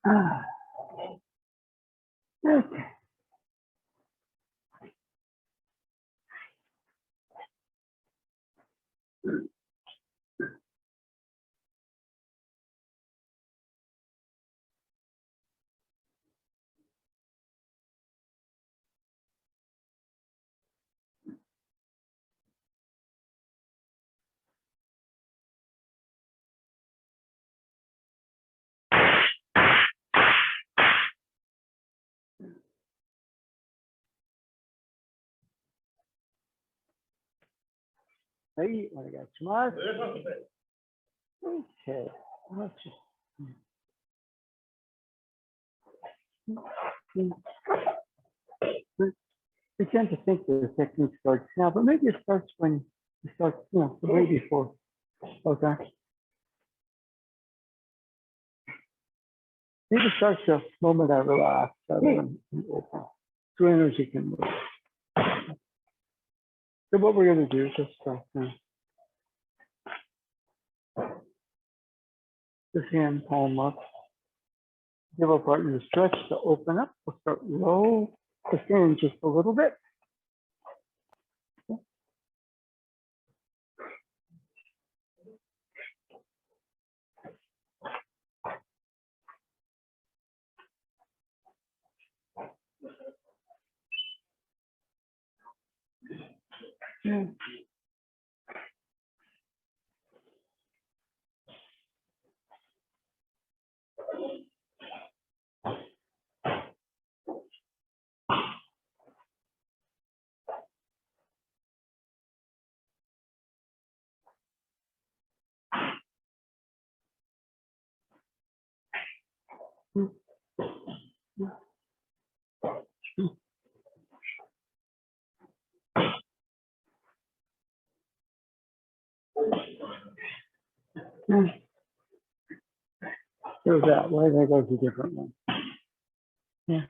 Ah, okay. Hey, what I got smart. Okay, let's just. We tend to think the technique starts now, but maybe it starts when you start, way before. Okay. Maybe it starts the moment I relax, open, so energy can move. So what we're going to do is just start now. This hand palm up. Give our partner a stretch to open up. We'll start low, just in just a little bit. Yeah. There's that. Why did I go to a different one? Yeah.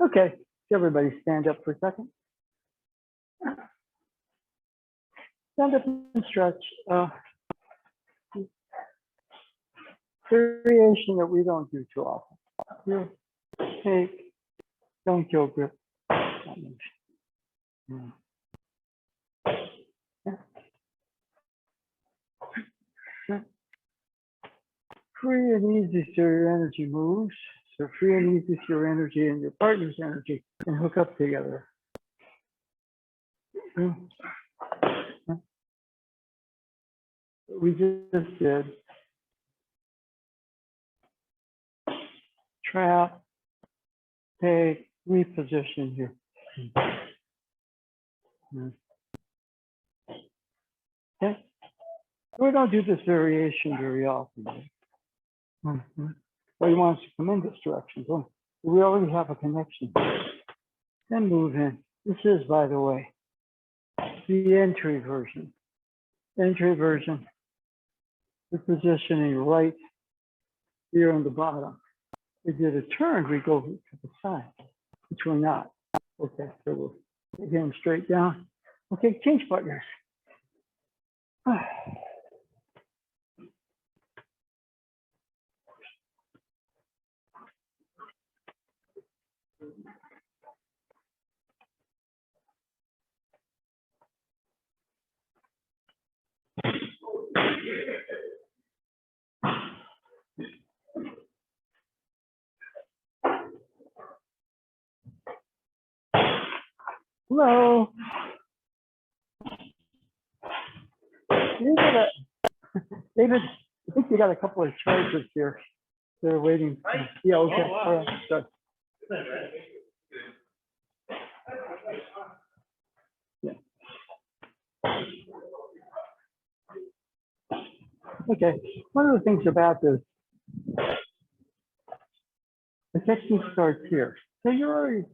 Okay, everybody stand up for a second. Stand up and stretch. Variation that we don't do too often. Here, take, don't kill grip. Free and easy so your energy moves. So free and easy so your energy and your partner's energy can hook up together. We just did. Trap, take, reposition here. Okay. We don't do this variation very often. Well, he wants to come in this direction. So we already have a connection. Then move in. This is, by the way, the entry version. Entry version. The positioning right here on the bottom. We did a turn, we go to the side, which we're not. Okay, so we're again straight down. Okay, change partners. Hello. David, I think you got a couple of chargers here. They're waiting. Yeah, okay. All right. Sorry. Yeah. Okay. One of the things about this, the technique starts here. So you're already,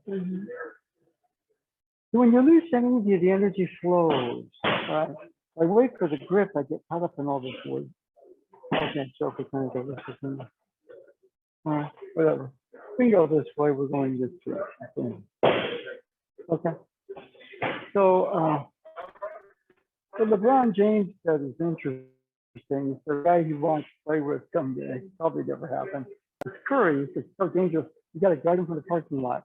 when you lose energy, the energy flows. Right? I wait for the grip, I get caught up in all this wood. Okay, so if we kind of go this way. All right, whatever. We go this way, we're going this way. Okay. So, so LeBron James said is interesting. It's the guy he wants to play with someday. Probably never happen. It's Curry. It's so dangerous. You got to guard him from the parking lot.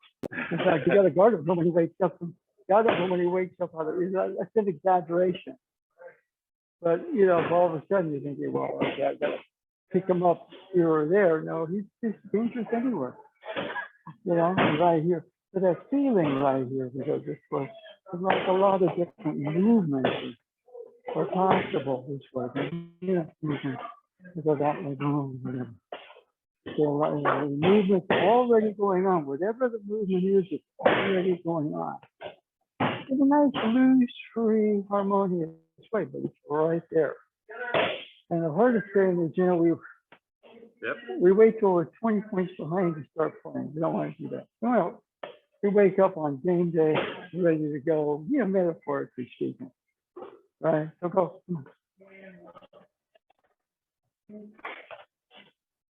In fact, you got to guard him when he wakes up. Guard him when he wakes up. That's an exaggeration. But you know, if all of a sudden you're thinking, well, okay, I got to pick him up here or there. No, he's dangerous anywhere. You know, right here. So that feeling right here, because this was like a lot of different movements are possible this way. You know, you can go that way, whatever. So the movement's already going on. Whatever the movement is, it's already going on. It's a nice, loose, free, harmonious way, but it's right there. And the hardest thing is, you know, we wait till we're 20 points behind to start playing. We don't want to do that. Well, we wake up on game day, ready to go, you know, metaphorically speaking. Right? So go.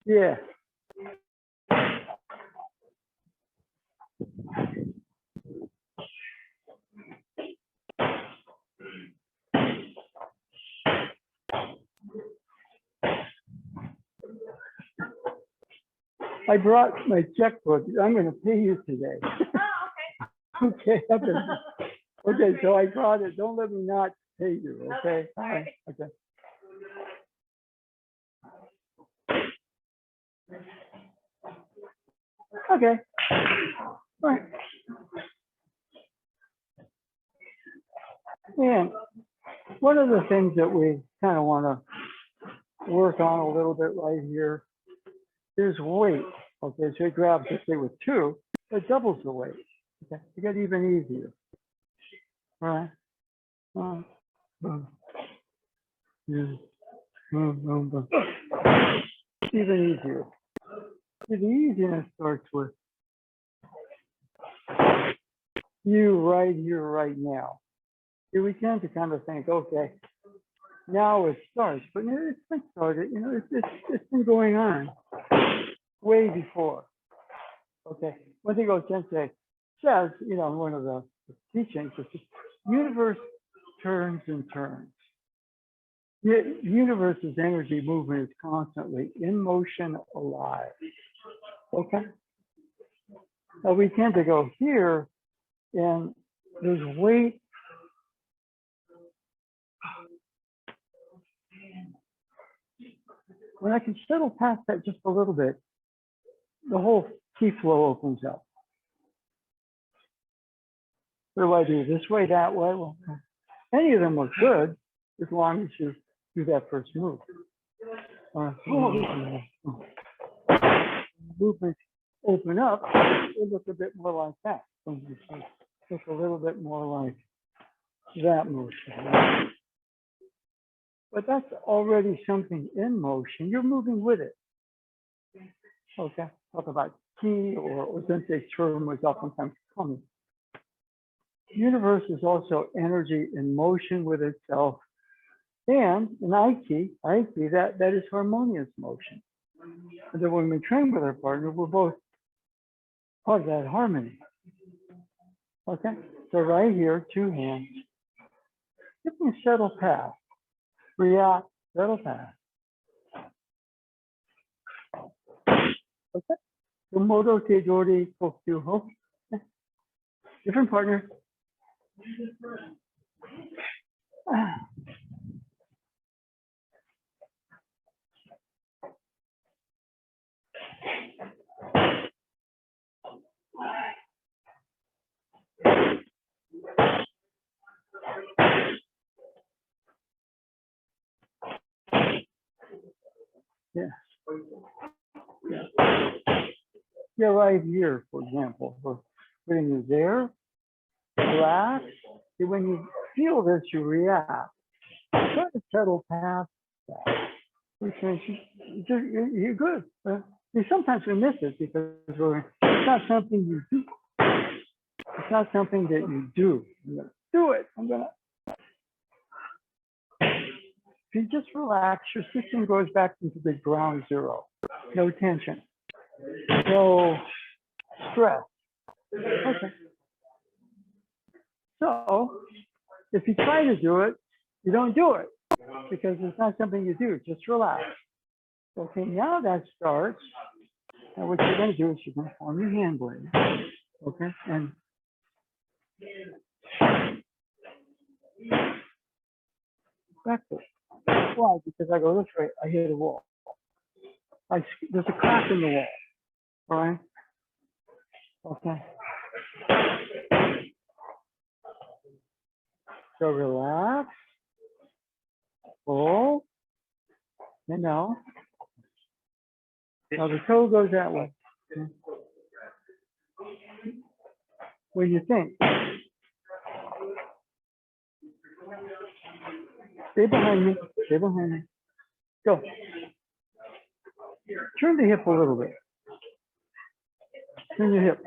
Yeah. I brought my checkbook. I'm going to pay you today. Oh, okay. Okay. Okay, so I brought it. Don't let me not pay you. Okay. All right. Okay. Okay. All right. And one of the things that we kind of want to work on a little bit right here is weight. Okay, so you grab, let's say with two, it doubles the weight. Okay, you get even easier. All right. Yeah. Even easier. The easiness starts with you right here, right now. Here we tend to kind of think, okay, now it starts, but it's been started. You know, it's been going on way before. Okay, one thing Sensei says, you know, in one of the teachings, is the universe turns and turns. The universe's energy movement is constantly in motion, alive. Okay. Now we tend to go here, and there's weight. When I can settle past that just a little bit, the whole key flow opens up. What do I do? This way, that way? Well, any of them look good as long as you do that first move. Movements open up, they look a bit more like that. Look a little bit more like that motion. But that's already something in motion. You're moving with it. Okay, talk about ki or Sensei term was oftentimes coming. Universe is also energy in motion with itself. And in Aiki, that is harmonious motion. And then when we train with our partner, we're both part of that harmony. Okay, so right here, two hands. You can settle past, react, settle past. Okay, so moto te dori kokyu ho. Different partner. Yeah. Yeah. Yeah, right here, for example, we're putting you there, relax. And when you feel this, you react. Try to settle past that. Because you're good. Sometimes we miss it because it's not something you do. It's not something that you do. I'm gonna do it. If you just relax, your system goes back into the ground zero. No tension. No stress. Okay. So if you try to do it, you don't do it because it's not something you do. Just relax. Okay, now that starts. And what you're going to do is you're going to form your hand blade. Okay, and backward. Why? Because I go this way, I hit a wall. There's a crack in the wall. All right. Okay. So relax. Pull. And now the toe goes that way. Okay. What do you think? Stay behind me. Stay behind me. Go. Turn the hip a little bit. Turn your hip.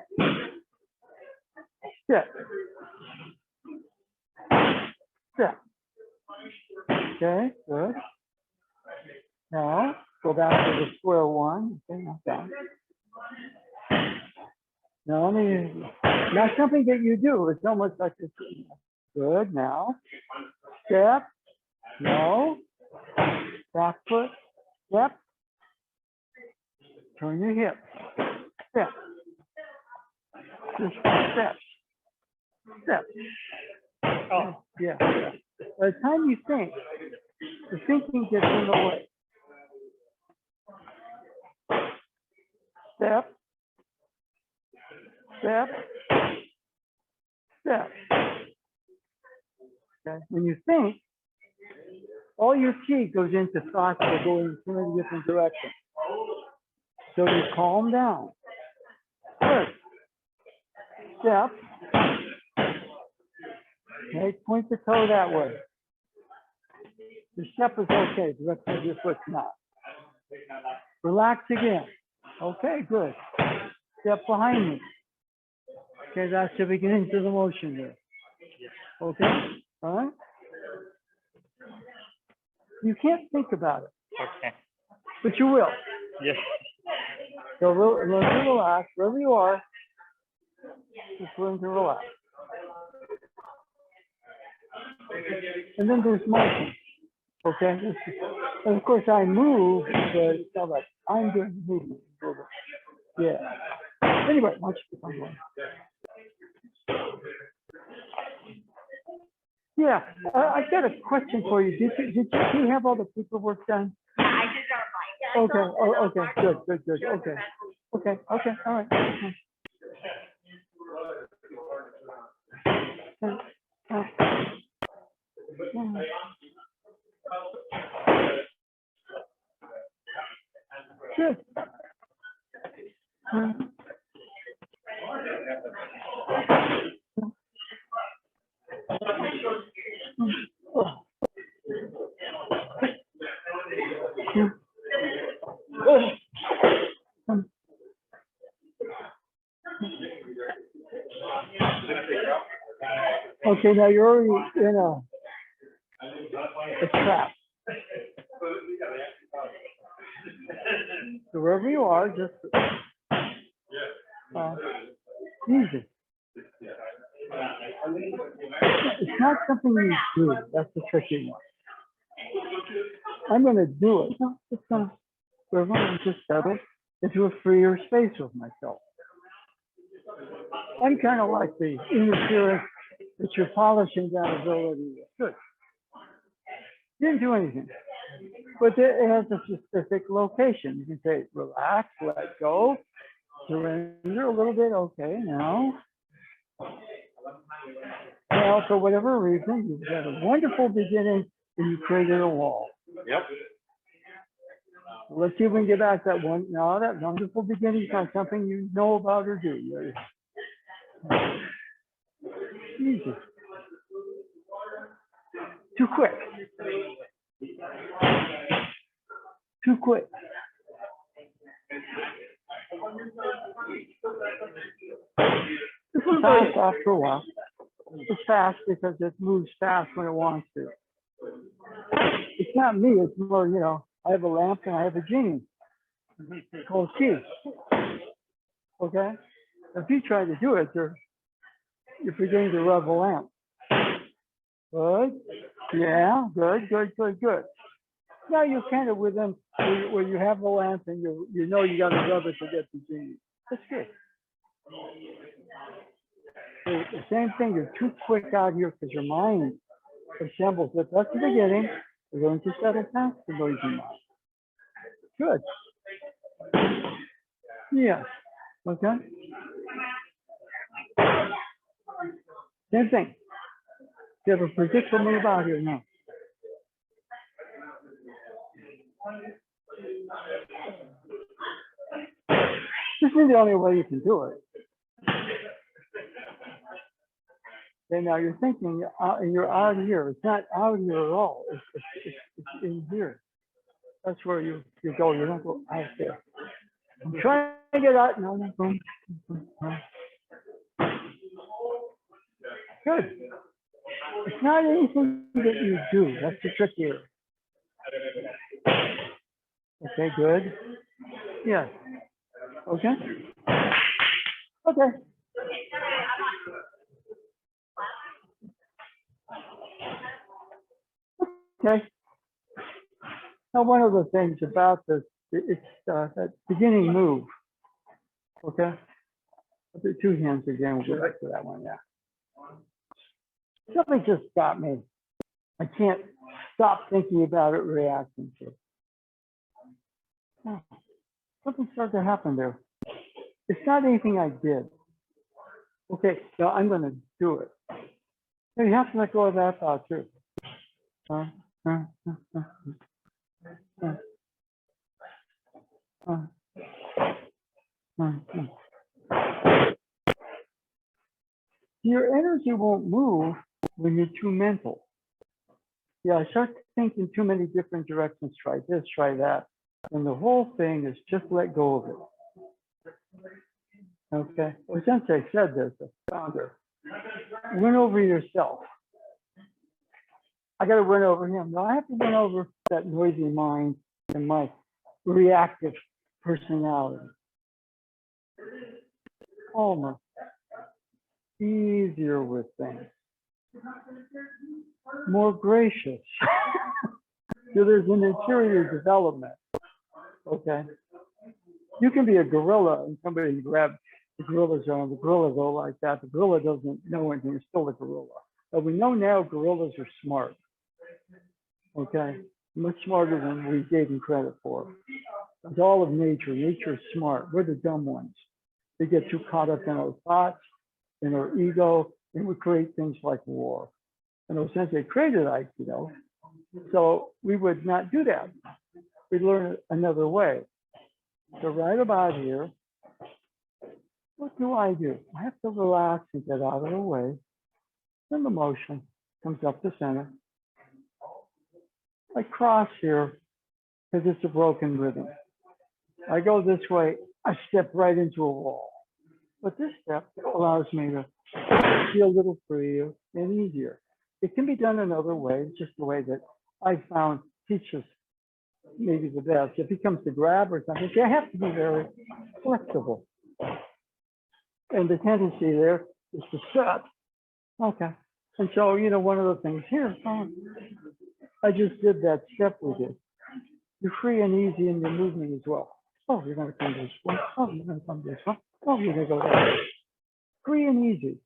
Step. Step. Okay, good. Now, go back to the square one. Okay, not that. Now, not something that you do. It's almost like this. Good. Now, step. No. Back foot. Step. Turn your hip. Step. Just step. Step. Oh, yeah. By the time you think, the thinking gets in the way. Step. Step. Step. Okay. When you think, all your chi goes into thoughts that go in so many different directions. So you calm down. Good. Step. Okay, point the toe that way. The step is okay, the rest of your foot's not. Relax again. Okay, good. Step behind me. Okay, that's the beginning of the motion there. Okay, all right? You can't think about it. Okay. But you will. Yes. So learn to relax wherever you are. Just learn to relax. And then there's motion. Okay. And of course I move, but it's not like I'm doing the movement. Yeah. Anyway, why don't you keep on going? Yeah, I've got a question for you. Did you have all the paperwork done? Yeah, I just got mine. Okay. Oh, okay. Good. Okay. Okay. All right. Good. Okay, now you're already in a trap. So wherever you are, just easy. It's not something you do. That's the tricky one. I'm going to do it. No, it's going to just settle into a freer space with myself. I'm kind of like the interference that you're polishing that ability with. Good. Didn't do anything. But it has a specific location. You can say, relax, let go, surrender a little bit. Okay, now. Well, for whatever reason, you've got a wonderful beginning and you created a wall. Yep. Let's see if we can get back that one. No, that wonderful beginning is not something you know about or do. Easy. Too quick. Too quick. This is fast after a while. It's fast because it moves fast when it wants to. It's not me, it's more, you know, I have a lamp and I have a genie called key. Okay? If you try to do it, you're beginning to rub a lamp. Good. Yeah, good, good, good, good. Now you're kind of within where you have the lamp and you know you got to rub it to get the genie. That's good. The same thing, you're too quick out here because your mind assembles it. That's the beginning. We're going to settle past the noisy mind. Good. Yes. Okay. Same thing. You have a predictable move out here now. This is the only way you can do it. Okay, now you're thinking you're out here. It's not out here at all. It's in here. That's where you go. You don't go out there. I'm trying to get out. No. Good. It's not anything that you do. That's the trick here. Okay, good. Yes. Okay. Okay. Okay. Now, one of the things about this, it's that beginning move. Okay. I'll do two hands again. We'll go back to that one. Yeah. Something just got me. I can't stop thinking about it, reacting to it. Oh, something started to happen there. It's not anything I did. Okay, so I'm going to do it. So you have to let go of that thought too. Your energy won't move when you're too mental. Yeah, I start thinking too many different directions. Try this, try that. And the whole thing is just let go of it. Okay. Well, Sensei said this, the founder. Win over yourself. I got to win over him. No, I have to win over that noisy mind and my reactive personality. Calmer. Easier with things. More gracious. So there's an interior development. Okay. You can be a gorilla and somebody grab the gorilla's arm, the gorilla go like that. The gorilla doesn't know anything, it's still a gorilla. But we know now gorillas are smart. Okay. Much smarter than we gave them credit for. It's all of nature. Nature is smart. We're the dumb ones. They get too caught up in our thoughts, in our ego, and we create things like war. And those sense they created Aikido, so we would not do that. We'd learn another way. So right about here, what do? I have to relax and get out of the way. Then the motion comes up the center. I cross here because it's a broken rhythm. I go this way, I step right into a wall. But this step allows me to feel a little freer and easier. It can be done another way, just the way that I found teaches maybe the best. If it comes to grab or something, you have to be very flexible. And the tendency there is to set. Okay. And so, you know, one of the things here, I just did that step with it. You're free and easy in your movement as well. Oh, you're going to come this way. Oh, you're going to come this way. Oh, you're going to go there. Free and easy.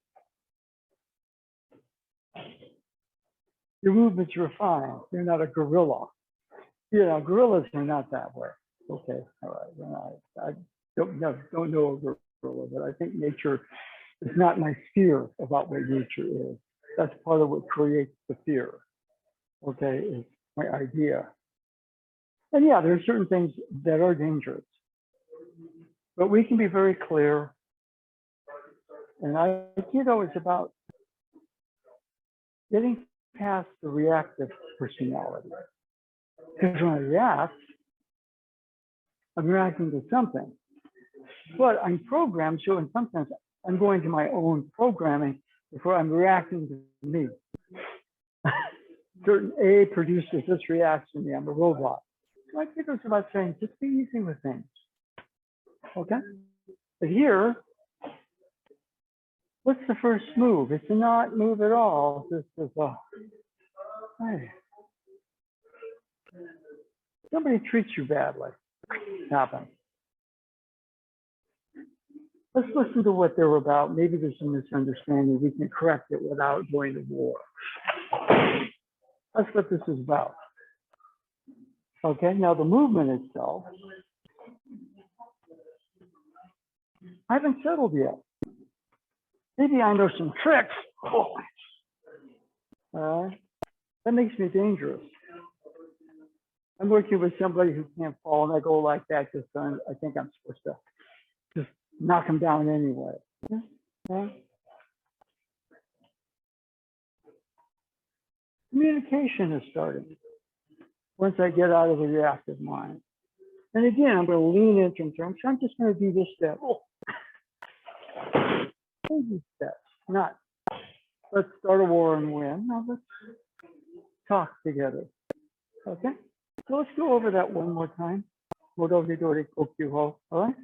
Your movements are refined. You're not a gorilla. You know, gorillas are not that way. Okay, all right. Well, I don't know a gorilla, but I think nature is not my fear about what nature is. That's part of what creates the fear. Okay, is my idea. And yeah, there are certain things that are dangerous, but we can be very clear. And Aikido is about getting past the reactive personality. Because when I react, I'm reacting to something. But I'm programmed, so and sometimes I'm going to my own programming before I'm reacting to me. Certain A produces this reaction to me. I'm a robot. So I think it's about saying, just be easy with things. Okay? But here, what's the first move? It's not move at all. This is a, hey. Somebody treats you badly. Happens. Let's listen to what they're about. Maybe there's some misunderstanding. We can correct it without going to war. That's what this is about. Okay, now the movement itself, I haven't settled yet. Maybe I know some tricks. That makes me dangerous. I'm working with somebody who can't fall, and I go like that just I think I'm supposed to just knock him down anyway. Okay. Communication is starting once I get out of the reactive mind. And again, I'm going to lean into terms. I'm just going to do this step. Baby steps, not let's start a war and win. Now let's talk together. Okay? So let's go over that one more time. Movavi dori kokyu-ho. All right?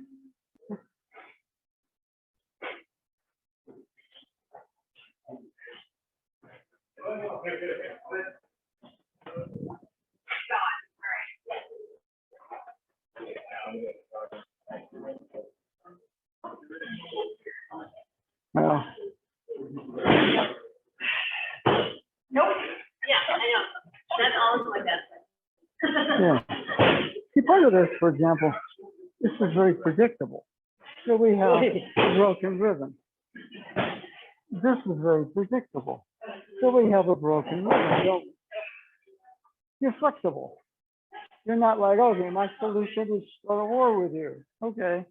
Well, Nope. Yeah, I know. That's always like that. yeah. See, part of this, for example, this is very predictable. So we have a broken rhythm. This is very predictable. So we have a broken rhythm. So you're flexible. You're not like, okay, my solution is start a war with you. Okay.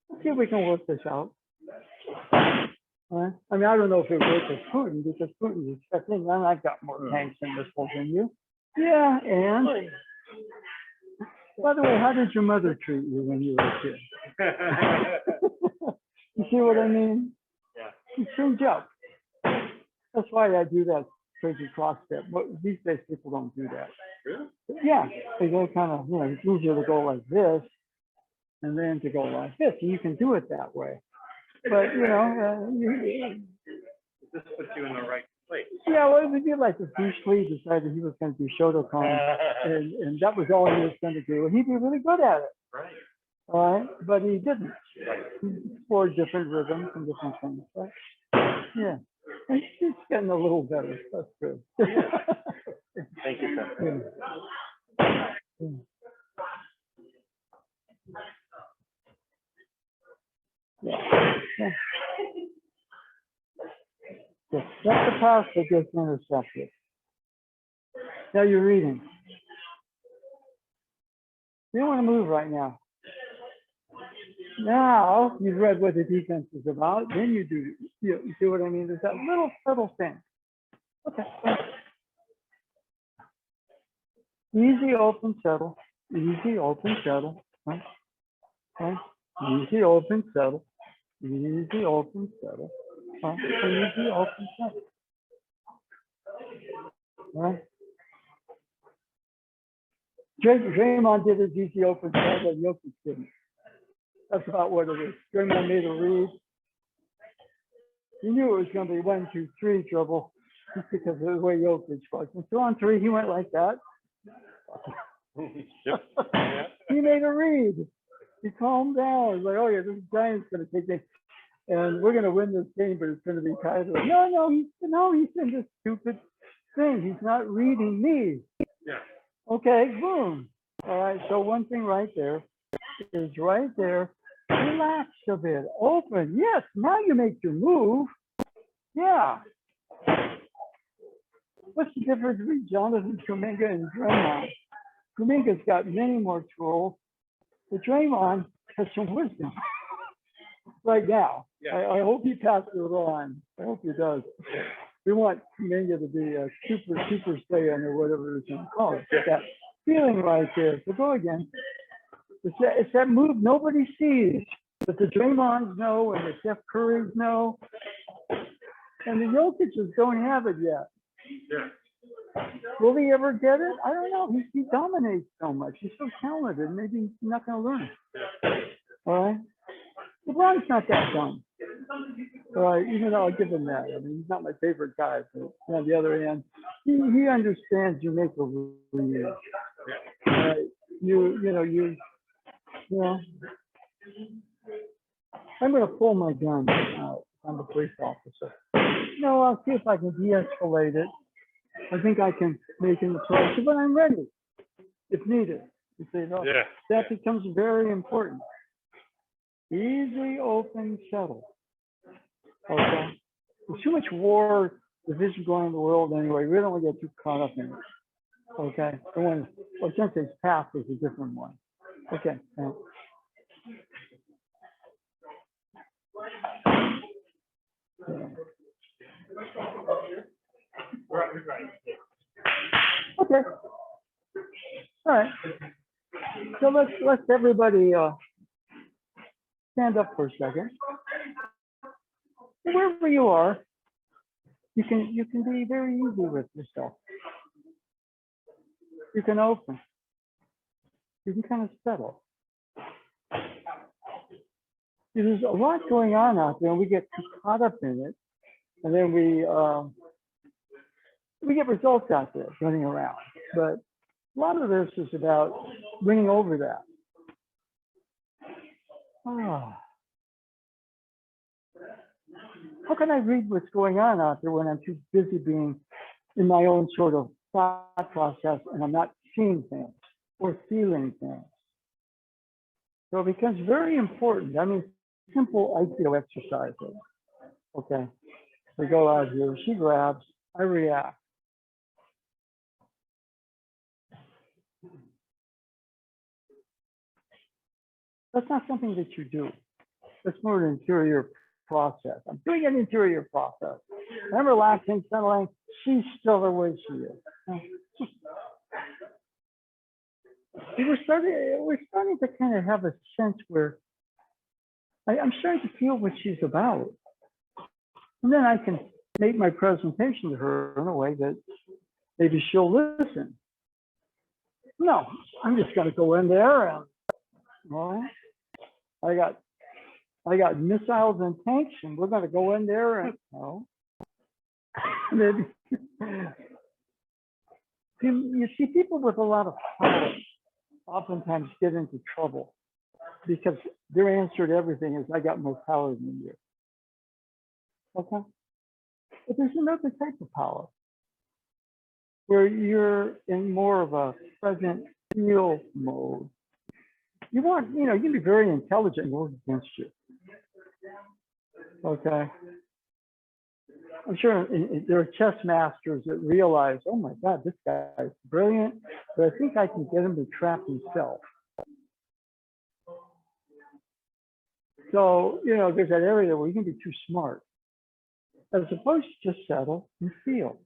Let's see if we can work this out. I mean, I don't know if it works with Putin because Putin is expecting, and I've got more tanks and missiles than you. Yeah, and by the way, how did your mother treat you when you were a kid? You see what I mean? Yeah. You change up. That's why I do that crazy cross step. But these days, people don't do that. Really? Yeah, they go kind of, it's easier to go like this and then to go like this. And you can do it that way. But, This puts you in the right place. yeah, well, it would be like if Bruce Lee decided he was going to do Shotokan, and that was all he was going to do, and he'd be really good at it. Right. All right, but he didn't. He explored different rhythms and different things. Right? Yeah, it's getting a little better. That's good. Thank you, sir. Yeah. Yeah. Yeah. Yeah. That's the path that gets intercepted. Now you're reading. You don't want to move right now. Now you've read what the defense is about. Then you do. You see what I mean? There's that little subtle thing. Okay. Easy, open, settle. Easy, open, settle. Right? Okay. Easy, open, settle. Easy, open, settle. Right? Easy, open, settle. Right? Draymond did his easy, open, settle, and Jokic didn't. That's about what it is. Draymond made a read. He knew it was going to be 1, 2, 3 dribble just because of the way Jokic was. And so on 3, he went like that. He made a read. He calmed down. He's like, oh yeah, this Giant's going to take it, and we're going to win this game, but it's going to be tighter. No, he's in this stupid thing. He's not reading me. Yeah. Okay, boom. All right, so one thing right there is right there. Relax a bit. Open. Yes, now you make your move. Yeah. What's the difference between Jonathan Kuminga and Draymond? Kuminga's got many more tools, but Draymond has some wisdom right now. Yeah. I hope he passes it on. I hope he does. We want Kuminga to be a super saiyan or whatever it's called. That feeling right there. So go again. It's that move nobody sees, but the Draymonds know and the Steph Currys know, and the Jokic's don't have it yet. Yeah. Will he ever get it? I don't know. He dominates so much. He's so talented. Maybe he's not going to learn. All right. LeBron's not that dumb. All right. Even though I'll give him that. I mean, he's not my favorite guy. But on the other hand, he understands you make a rule. All right. You know. I'm going to pull my gun out. I'm a police officer. No, I'll see if I can de-escalate it. I think I can make an approach, but I'm ready if needed. You say, no, Yeah. that becomes very important. Easy, open, settle. Okay. There's too much war, division going on in the world anyway. We don't want to get too caught up in it. Okay. The one, well, Jensen's path is a different one. Okay. Okay. All right. So let's everybody stand up for a second. Wherever you are, you can be very easy with yourself. You can open. You can kind of settle. There's a lot going on out there, and we get too caught up in it, and then we get results out there running around. But a lot of this is about winning over that. How can I read what's going on out there when I'm too busy being in my own sort of thought process and I'm not seeing things or feeling things? So it becomes very important. I mean, simple IQ exercises. Okay, we go out here, she grabs, I react. That's not something that you do. That's more an interior process. I'm doing an interior process. I'm relaxing, settling. She's still the way she is. We're starting to kind of have a sense where I'm starting to feel what she's about. And then I can make my presentation to her in a way that maybe she'll listen. No, I'm just going to go in there and, well, I got missiles and tanks, and we're going to go in there and, well, maybe. You see, people with a lot of power oftentimes get into trouble because their answer to everything is, I got more power than you. Okay? But there's another type of power where you're in more of a present feel mode. You can be very intelligent and work against you. Okay. I'm sure there are chess masters that realize, oh my God, this guy is brilliant, but I think I can get him to trap himself. So, there's that area where you can be too smart, as opposed to just settle and feel,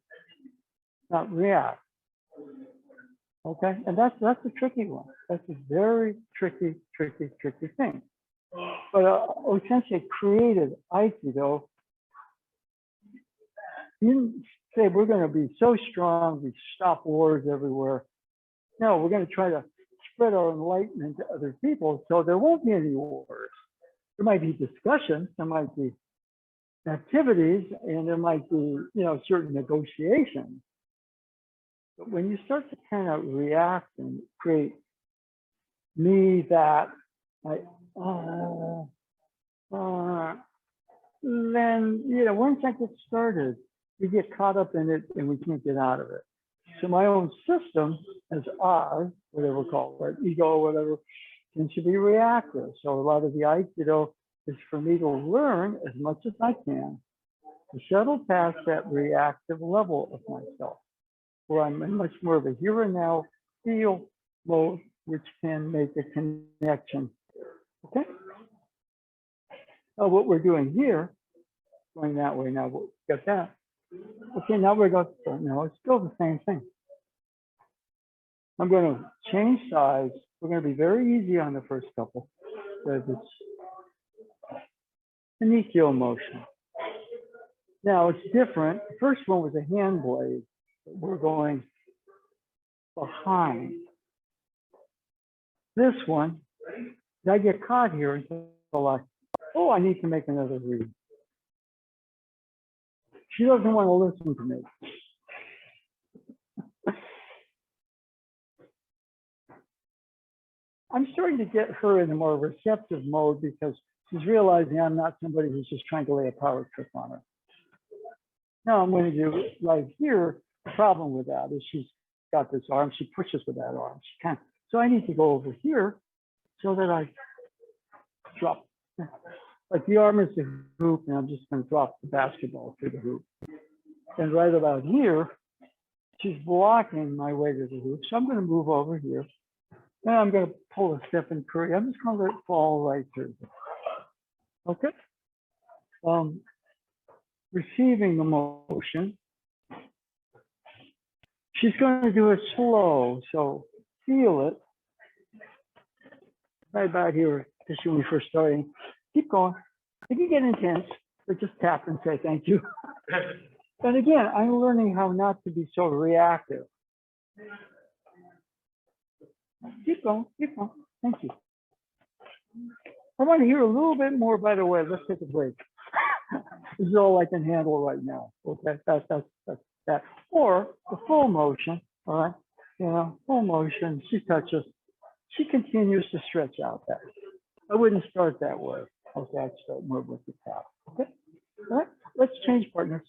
not react. Okay, and that's a tricky one. That's a very tricky thing. But Osensei created Aikido. He didn't say we're going to be so strong we stop wars everywhere. No, we're going to try to spread our enlightenment to other people so there won't be any wars. There might be discussions, there might be activities, and there might be, certain negotiations. But when you start to kind of react and create me, that, then, once I get started, we get caught up in it and we can't get out of it. So my own system as I, whatever we call it, ego, whatever, tends to be reactive. So a lot of the Aikido is for me to learn as much as I can to settle past that reactive level of myself. where I'm in much more of a here and now feel mode, which can make a connection. Okay. Now what we're doing here, going that way now, we'll get that. Okay, now we're going to, no, it's still the same thing. I'm going to change size. We're going to be very easy on the first couple, because it's an equal motion. Now it's different. The first one was a hand blade. We're going behind. This one, I get caught here until I need to make another read. She doesn't want to listen to me. I'm starting to get her in a more receptive mode because she's realizing I'm not somebody who's just trying to lay a power trip on her. Now I'm going to do right here. The problem with that is she's got this arm. She pushes with that arm. She can't. So I need to go over here so that I drop. Like the arm is the hoop, and I'm just going to drop the basketball through the hoop. And right about here, she's blocking my way to the hoop. So I'm going to move over here. And I'm going to pull a Stephen Curry. I'm just going to let it fall right through. Okay. Receiving the motion. She's going to do it slow. So feel it. Right about here, just when we first starting. Keep going. If you get intense, but just tap and say thank you. And again, I'm learning how not to be so reactive. Keep going, keep going. Thank you. I want to hear a little bit more, by the way. Let's take a break. This is all I can handle right now. Okay, that's that. Or the full motion, all right? You know, full motion. She touches. She continues to stretch out that. I wouldn't start that way. Okay, I'd start more with the top. Okay, all right. Let's change partners.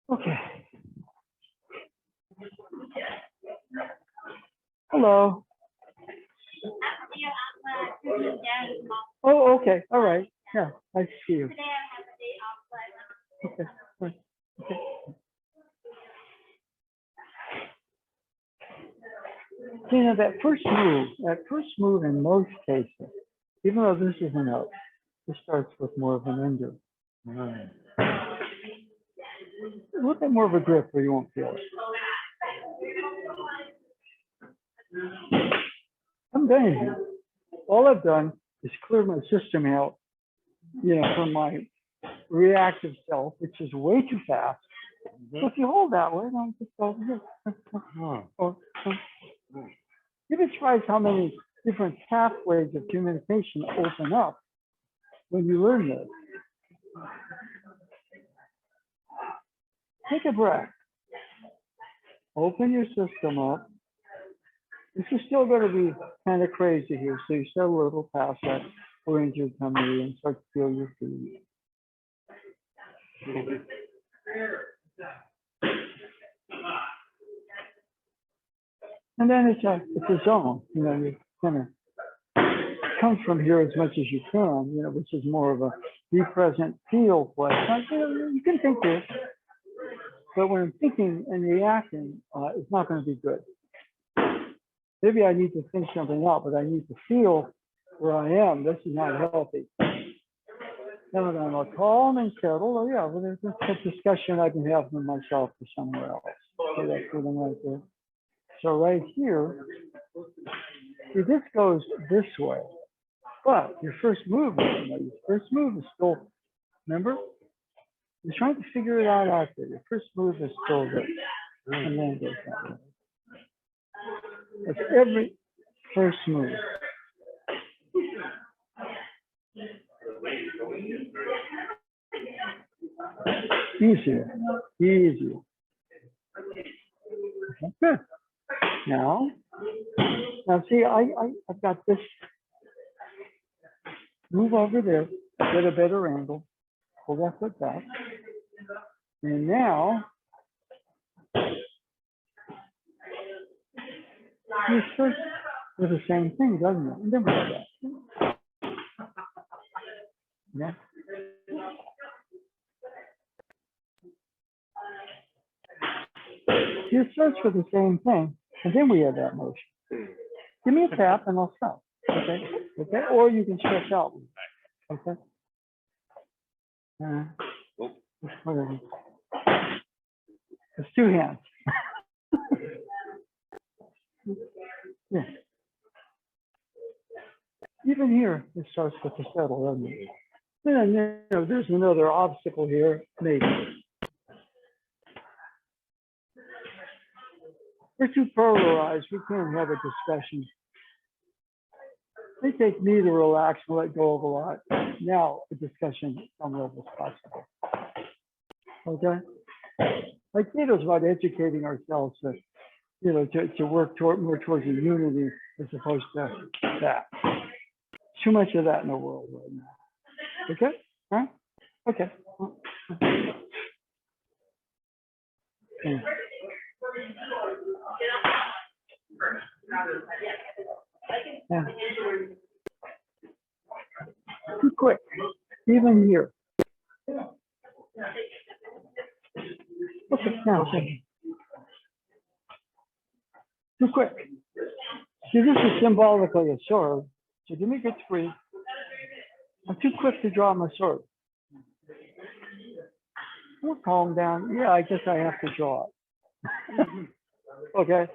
Okay. Hello. Oh, okay. All right. Yeah, I see you. Okay. Right. Okay. See, now that first move in most cases, even though this is an out, this starts with more of an ender. Right. A little bit more of a grip where you won't feel it. I'm done here. All I've done is clear my system out, you know, from my reactive self, which is way too fast. So if you hold that way, then just go here. Give it try how many different pathways of communication open up when you learn this. Take a breath. Open your system up. This is still going to be kind of crazy here, so you start a little past that oriented tummy and start to feel your feet. And then it's a zone, you know, you kind of come from here as much as you can, you know, which is more of a be present, feel place. You know, you can think this, but when I'm thinking and reacting, it's not going to be good. Maybe I need to think something out, but I need to feel where I am. This is not healthy. Now that I'm calm and settled, oh yeah, well, there's a discussion I can have with myself or somewhere else. Okay, that's for them right there. So right here, see, this goes this way, but your first move, is still, remember? You're trying to figure it out there. Your first move is still this, and then it goes that way. That's every first move. Easier. Okay, good. Now see, I've got this. Move over there, get a better angle. Pull that foot back. And now, you start with the same thing, doesn't it? And then we do that. Yeah. See, it starts with the same thing, and then we have that motion. Give me a tap and I'll stop. Okay, okay, or you can stretch out. Okay. Whatever. It's two hands. Yeah. Even here, it starts with the settle, doesn't it? Then, you know, there's another obstacle here, maybe. We're too polarized. We can't have a discussion. They take me to relax and let go of a lot. Now, a discussion at some level is possible. Okay? Like Plato's about educating ourselves to, you know, to work toward more towards a unity as opposed to that. Too much of that in the world right now. Okay? All right? Okay. Yeah. Yeah. Too quick, even here. Okay, now, too quick. See, this is symbolically a sword. So give me good three. I'm too quick to draw my sword. We'll calm down. Yeah, I guess I have to draw it. Okay.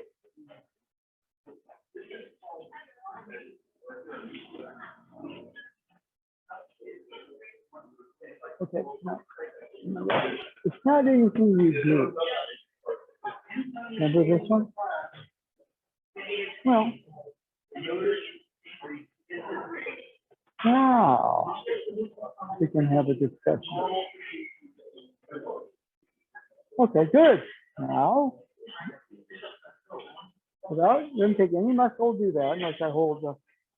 Okay. No, it's not anything you do. Remember this one? Well, now we can have a discussion. Okay, good. Now, without, don't take any muscle, do that unless I hold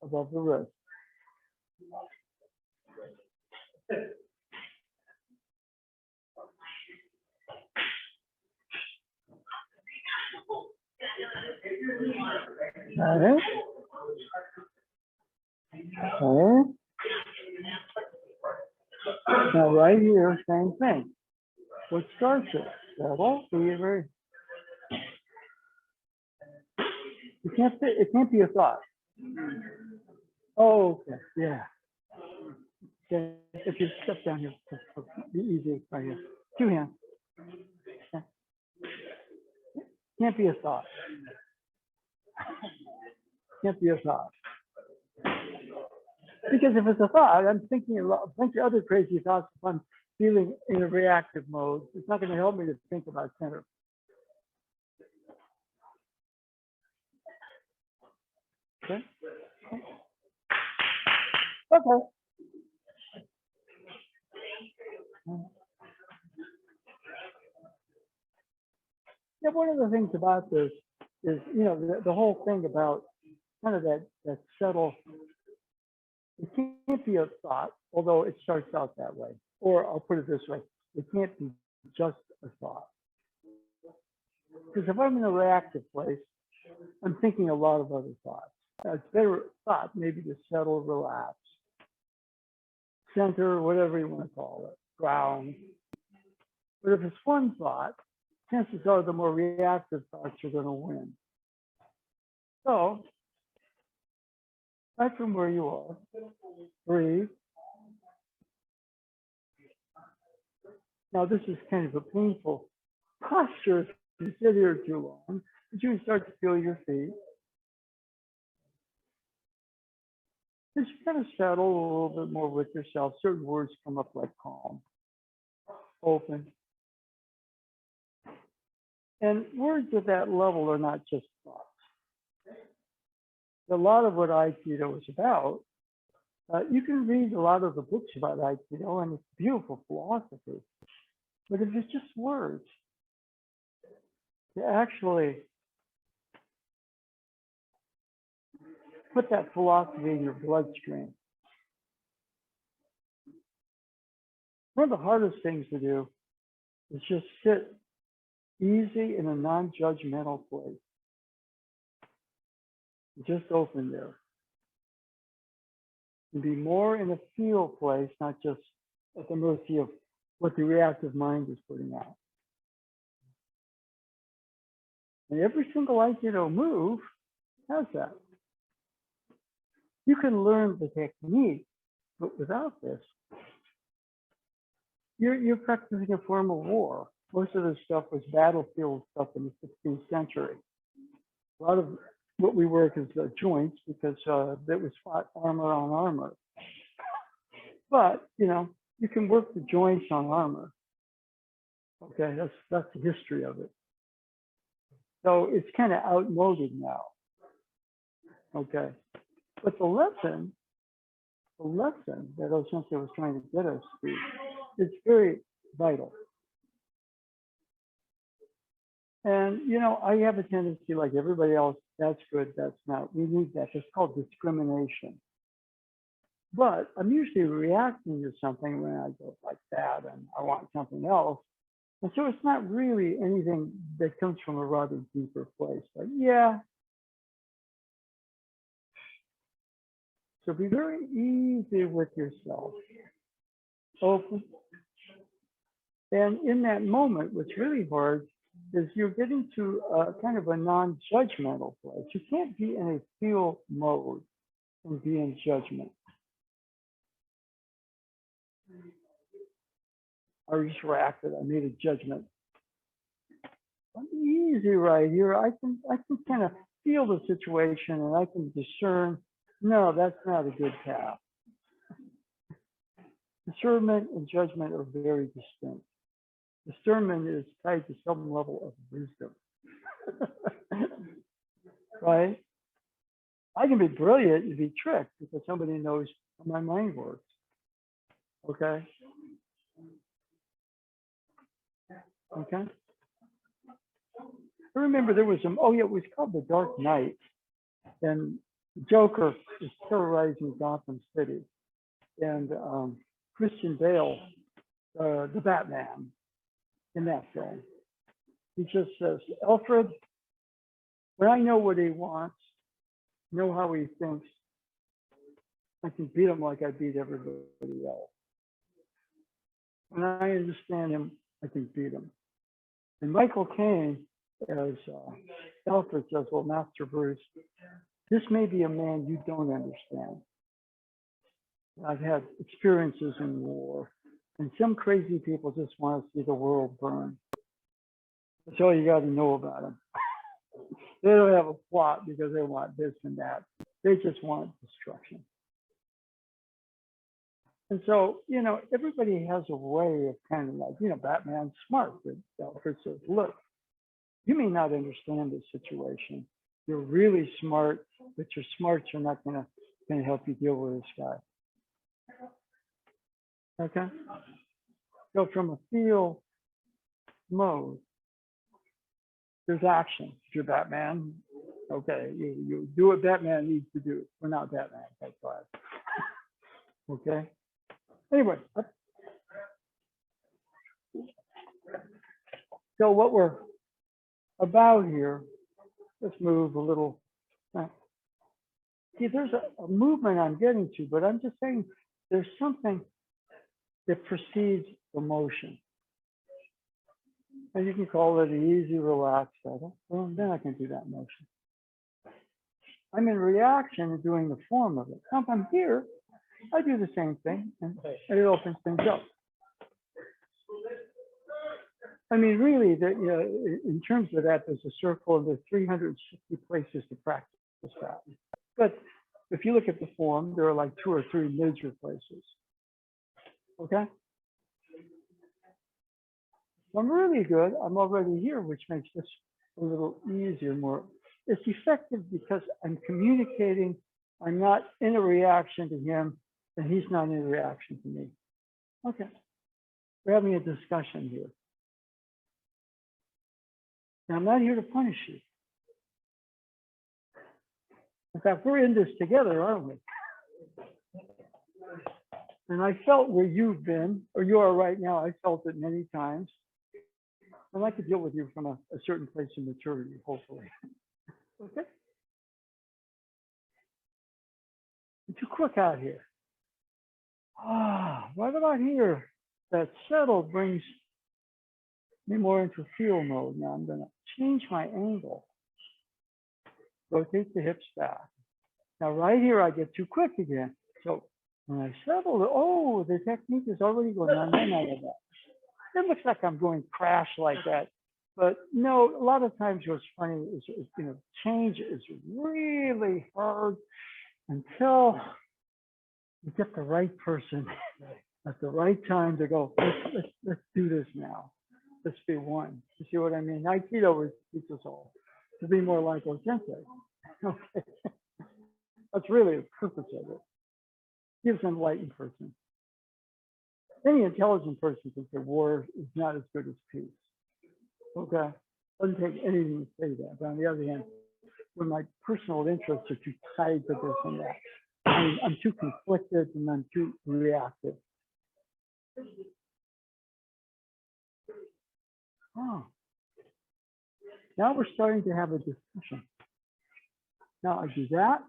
above the wrist. Okay. Okay. Now right here, same thing. What starts it? Settle, fever. It can't be a thought. Oh, okay, yeah. Okay. If you step down here, it'll be easy right here. Two hands. Okay. Can't be a thought. Can't be a thought. Because if it's a thought, I'm thinking a bunch of other crazy thoughts if I'm feeling in a reactive mode. It's not going to help me to think about center. Okay. Okay. Yeah, one of the things about this is, you know, the whole thing about kind of that subtle, it can't be a thought, although it starts out that way. Or I'll put it this way, it can't be just a thought. Because if I'm in a reactive place, I'm thinking a lot of other thoughts. Now, it's better thought maybe to settle, relax, center, whatever you want to call it, ground. But if it's one thought, chances are the more reactive thoughts are going to win. So, right from where you are, breathe. Now, this is kind of a painful posture if you sit here too long, but you can start to feel your feet. Just kind of settle a little bit more with yourself. Certain words come up like calm, open. And words at that level are not just thoughts. A lot of what Aikido is about, you can read a lot of the books about Aikido and it's beautiful philosophy. But if it's just words, to actually put that philosophy in your bloodstream. One of the hardest things to do is just sit easy in a non-judgmental place. Just open there. And be more in a feel place, not just at the mercy of what the reactive mind is putting out. And every single Aikido move has that. You can learn the technique, but without this, you're practicing a form of war. Most of this stuff was battlefield stuff in the 16th century. A lot of what we work is the joints because that was fought armor on armor. But you know, you can work the joints on armor. Okay, that's the history of it. So it's kind of outmoded now. Okay, but the lesson that Osensei was trying to get us to, is very vital. And you know, I have a tendency, like everybody else, that's good, that's not. We need that. It's called discrimination. But I'm usually reacting to something when I go like that, and I want something else. And so it's not really anything that comes from a rather deeper place. But yeah. So be very easy with yourself. Open. And in that moment, what's really hard is you're getting to kind of a non-judgmental place. You can't be in a feel mode and be in judgment. I just reacted. I made a judgment. I'm easy right here. I can kind of feel the situation and I can discern. No, that's not a good path. Discernment and judgment are very distinct. Discernment is tied to some level of wisdom, right? I can be brilliant and be tricked because somebody knows how my mind works. Okay. Okay. I remember there was some, oh yeah, it was called The Dark Knight. And Joker is terrorizing Gotham City. And Christian Bale, the Batman in that film, he just says, Alfred, when I know what he wants, know how he thinks, I can beat him like I beat everybody else. When I understand him, I can beat him. And Michael Caine, as Alfred says, well, Master Bruce, this may be a man you don't understand. I've had experiences in war, and some crazy people just want to see the world burn. That's all you got to know about them. They don't have a plot because they want this and that. They just want destruction. And so, you know, everybody has a way of kind of like, you know, Batman's smart, but Alfred says, look, you may not understand this situation. You're really smart, but your smarts are not going to help you deal with this guy. Okay? So from a feel mode, there's action. If you're Batman, okay, you do what Batman needs to do. We're not Batman, thank God. Okay? Anyway, so what we're about here, let's move a little. See, there's a movement I'm getting to, but I'm just saying there's something that precedes the motion. And you can call it an easy, relaxed settle. Well, then I can do that motion. I'm in reaction and doing the form of it. Now, if I'm here, I do the same thing, and it opens things up. I mean, really, you know, in terms of that, there's a circle, and there's 360 places to practice that. But if you look at the form, there are like 2 or 3 major places. Okay? I'm really good. I'm already here, which makes this a little easier, more. It's effective because I'm communicating. I'm not in a reaction to him, and he's not in a reaction to me. Okay. We're having a discussion here. Now, I'm not here to punish you. In fact, we're in this together, aren't we? And I felt where you've been, or you are right now. I felt it many times. I'd like to deal with you from a certain place of maturity, hopefully. Okay? I'm too quick out here. Right about here, that settle brings me more into feel mode. Now I'm gonna change my angle. Rotate the hips back. Now right here, I get too quick again. So when I settle, oh, the technique is already going on. Then I get that. It looks like I'm going crash like that. But no, a lot of times what's funny is, change is really hard until you get the right person at the right time to go, let's do this now. Let's be one. You see what I mean? Aikido would teach us all to be more like Osente. Okay. That's really the purpose of it. Gives an enlightened person. Any intelligent person can say war is not as good as peace. Okay. Doesn't take anything to say that. But on the other hand, when my personal interests are too tied to this and that, I'm too conflicted and I'm too reactive. Oh. Now we're starting to have a discussion. Now I do that.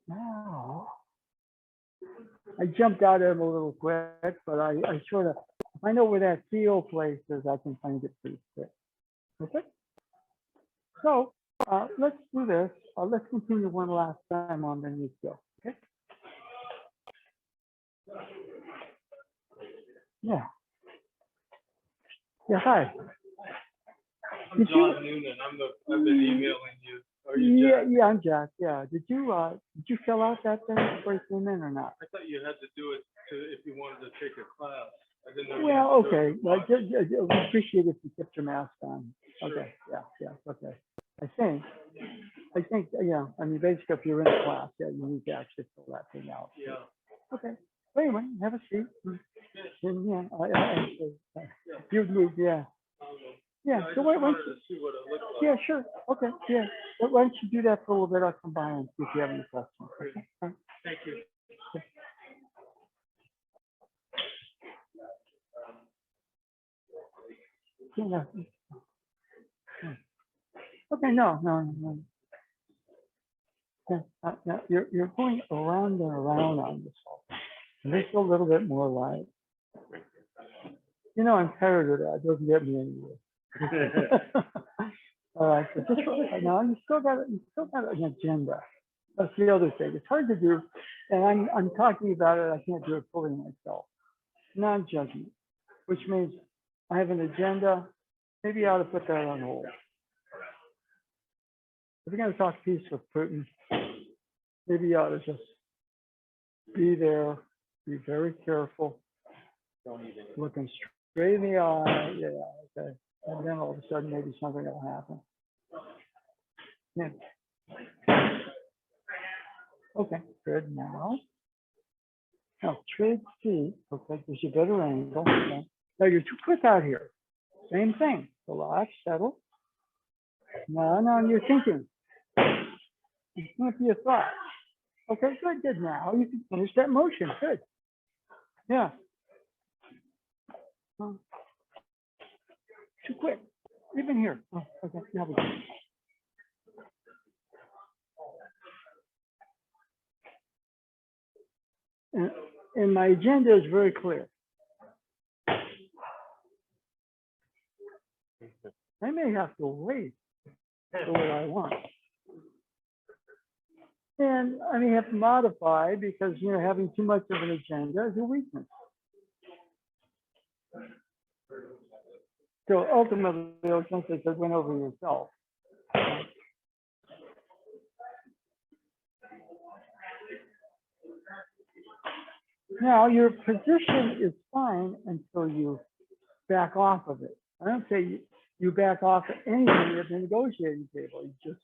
Now I jumped out of him a little quick, but I sort of, if I know where that feel place is, I can find it pretty quick. Okay. So let's do this. Let's continue one last time on the new skill. Okay. Yeah. Yeah. Hi. I'm Did John Noonan. I've been emailing you. Are you Yeah, Jack? yeah, I'm Jack. Yeah. Did you fill out that thing before you came in or not? I thought you had to do it if you wanted to take a class. I didn't know. Well, you had to do okay. it Well, for we appreciate if you kept your mask on. Sure. Okay. Yeah. Okay. I think, yeah. I mean, basically, if you're in a class, yeah, you need to actually fill that thing out. Yeah. Okay. Well, anyway, have a seat. And yeah, you've moved, yeah. Yeah. I So just why don't wanted you? to see what it looked like. Yeah, sure. Okay. Yeah. Why don't you do that for a little bit? I'll come by and see if you have any questions. Great. Okay? All right. Thank you. Yeah. Okay. No. Yeah, you're going around and around on this whole thing. Make it a little bit more light. I'm tired of that. It doesn't get me anywhere. All right. So just now, you still got an agenda. That's the other thing. It's hard to do, and I'm talking about it. I can't do it fully myself. Non-judgment, which means I have an agenda. Maybe I ought to put that on hold. If you're going to talk peace with Putin, maybe you ought to just be there, be very careful, looking straight in the eye. Yeah, okay. And then all of a sudden, maybe something will happen. Yeah. Okay, good. Now trade feet. Okay, gives you a better angle. Okay. Now you're too quick out here. Same thing. Relax, settle. No, you're thinking. It can't be a thought. Okay, good. Now you can finish that motion. Good. Yeah. Too quick. Even here. Oh, okay. Now we go. And my agenda is very clear. I may have to wait for what I want. And I may have to modify because, having too much of an agenda is a weakness. So ultimately, since it went over yourself. Now, your position is fine until you back off of it. I don't say you back off at anything at the negotiating table. You just,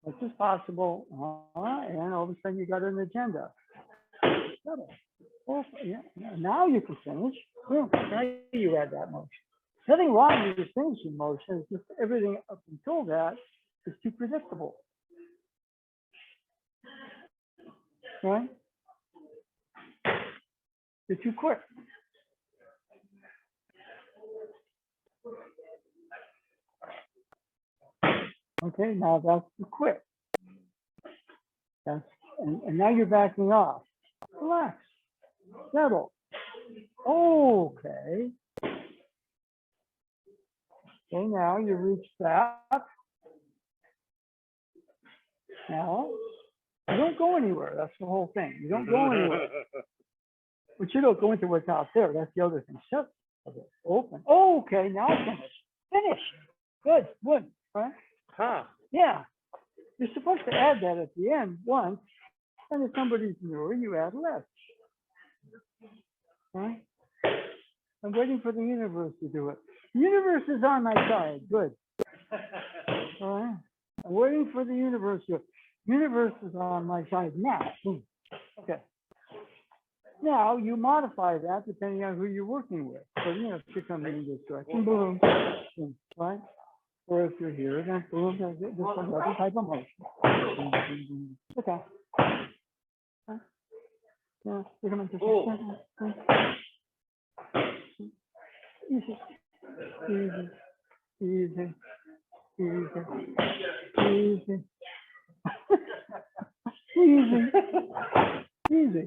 much as possible, and all of a sudden you got an agenda. Well, yeah, now you can finish. Boom, now you add that motion. Nothing wrong with your finishing motion. It's just everything up until that is too predictable. Right? You're too quick. Okay, now that's too quick. And now you're backing off. Relax. Settle. Okay. Okay, now you reach that. Now, you don't go anywhere. That's the whole thing. You don't go anywhere. But you don't go into what's out there. That's the other thing. Shut it. Open. Oh, okay, now finish. Finish. Good, good. Right? Huh. Yeah. You're supposed to add that at the end once, and if somebody's newer, you add less. Right? I'm waiting for the universe to do it. The universe is on my side. Good. All right. I'm waiting for the universe to. Universe is on my side now. Boom. Okay. Now you modify that depending on who you're working with. So if you're coming in this direction, boom, boom, right? Or if you're here, then boom, this other type of motion. Boom, boom, boom. Okay. Yeah, you're coming to easy, easy, easy, easy, easy, easy,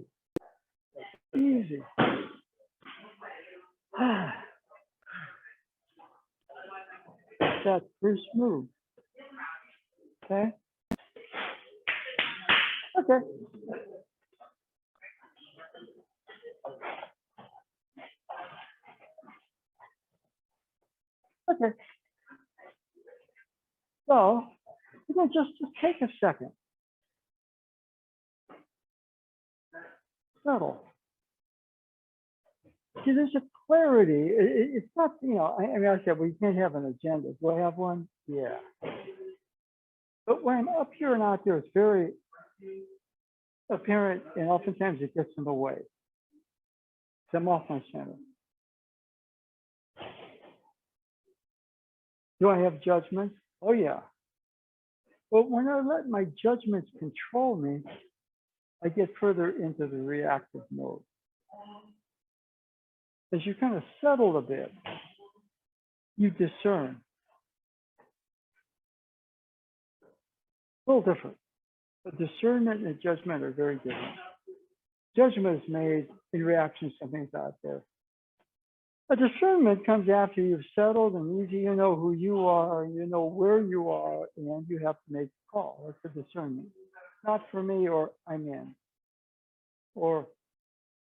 easy. That's pretty smooth. Okay. Okay. Okay. So, just take a second. Settle. See, there's a clarity. It's not, I mean, I said, well, you can't have an agenda. Do I have one? Yeah. But when I'm up here and out there, it's very apparent, and oftentimes it gets in the way. So I'm off my center. Do I have judgments? Oh, yeah. But when I let my judgments control me, I get further into the reactive mode. As you kind of settle a bit, you discern. A little different. But discernment and judgment are very different. Judgment is made in reaction to something's out there. A discernment comes after you've settled and you know who you are, and you know where you are, and you have to make a call. That's a discernment. Not for me, or I'm in. Or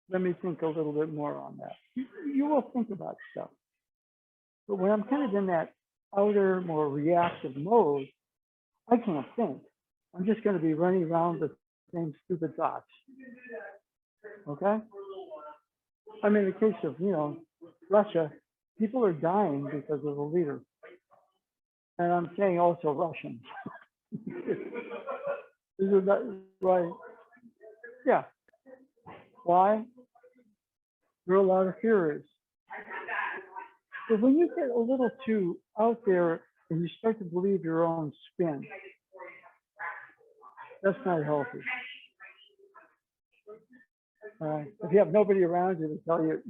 let me think a little bit more on that. You will think about stuff. But when I'm kind of in that outer, more reactive mode, I can't think. I'm just going to be running around the same stupid thoughts. Okay? I mean, in the case of, Russia, people are dying because of the leader. And I'm saying also Russians. Isn't that right? Yeah. Why? There are a lot of theories. But when you get a little too out there and you start to believe your own spin, that's not healthy. If you have nobody around you to tell you,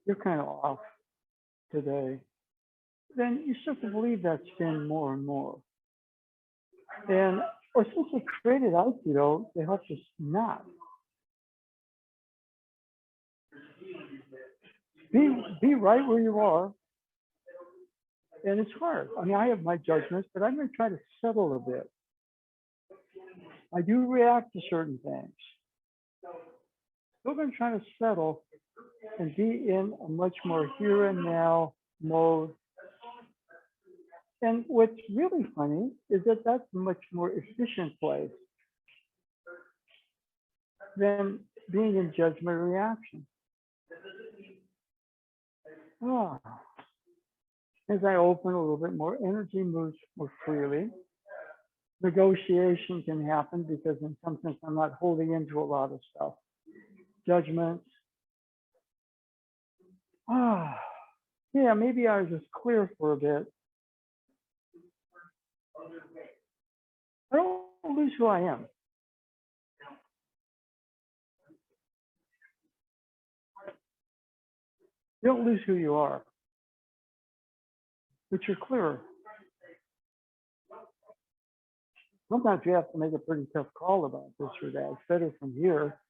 you're kind of off today, then you start to believe that spin more and more. Or since they created Aikido, they help us not. Be right where you are. And it's hard. I mean, I have my judgments, but I'm going to try to settle a bit. I do react to certain things. Still going to try to settle and be in a much more here and now mode. And what's really funny is that that's a much more efficient place than being in judgment or reaction. As I open a little bit more, energy moves more freely. Negotiation can happen because in some sense I'm not holding into a lot of stuff. Judgments. Yeah, maybe I was just clear for a bit. I don't lose who I am. You don't lose who you are, but you're clearer. Sometimes you have to make a pretty tough call about this or that. It's better from here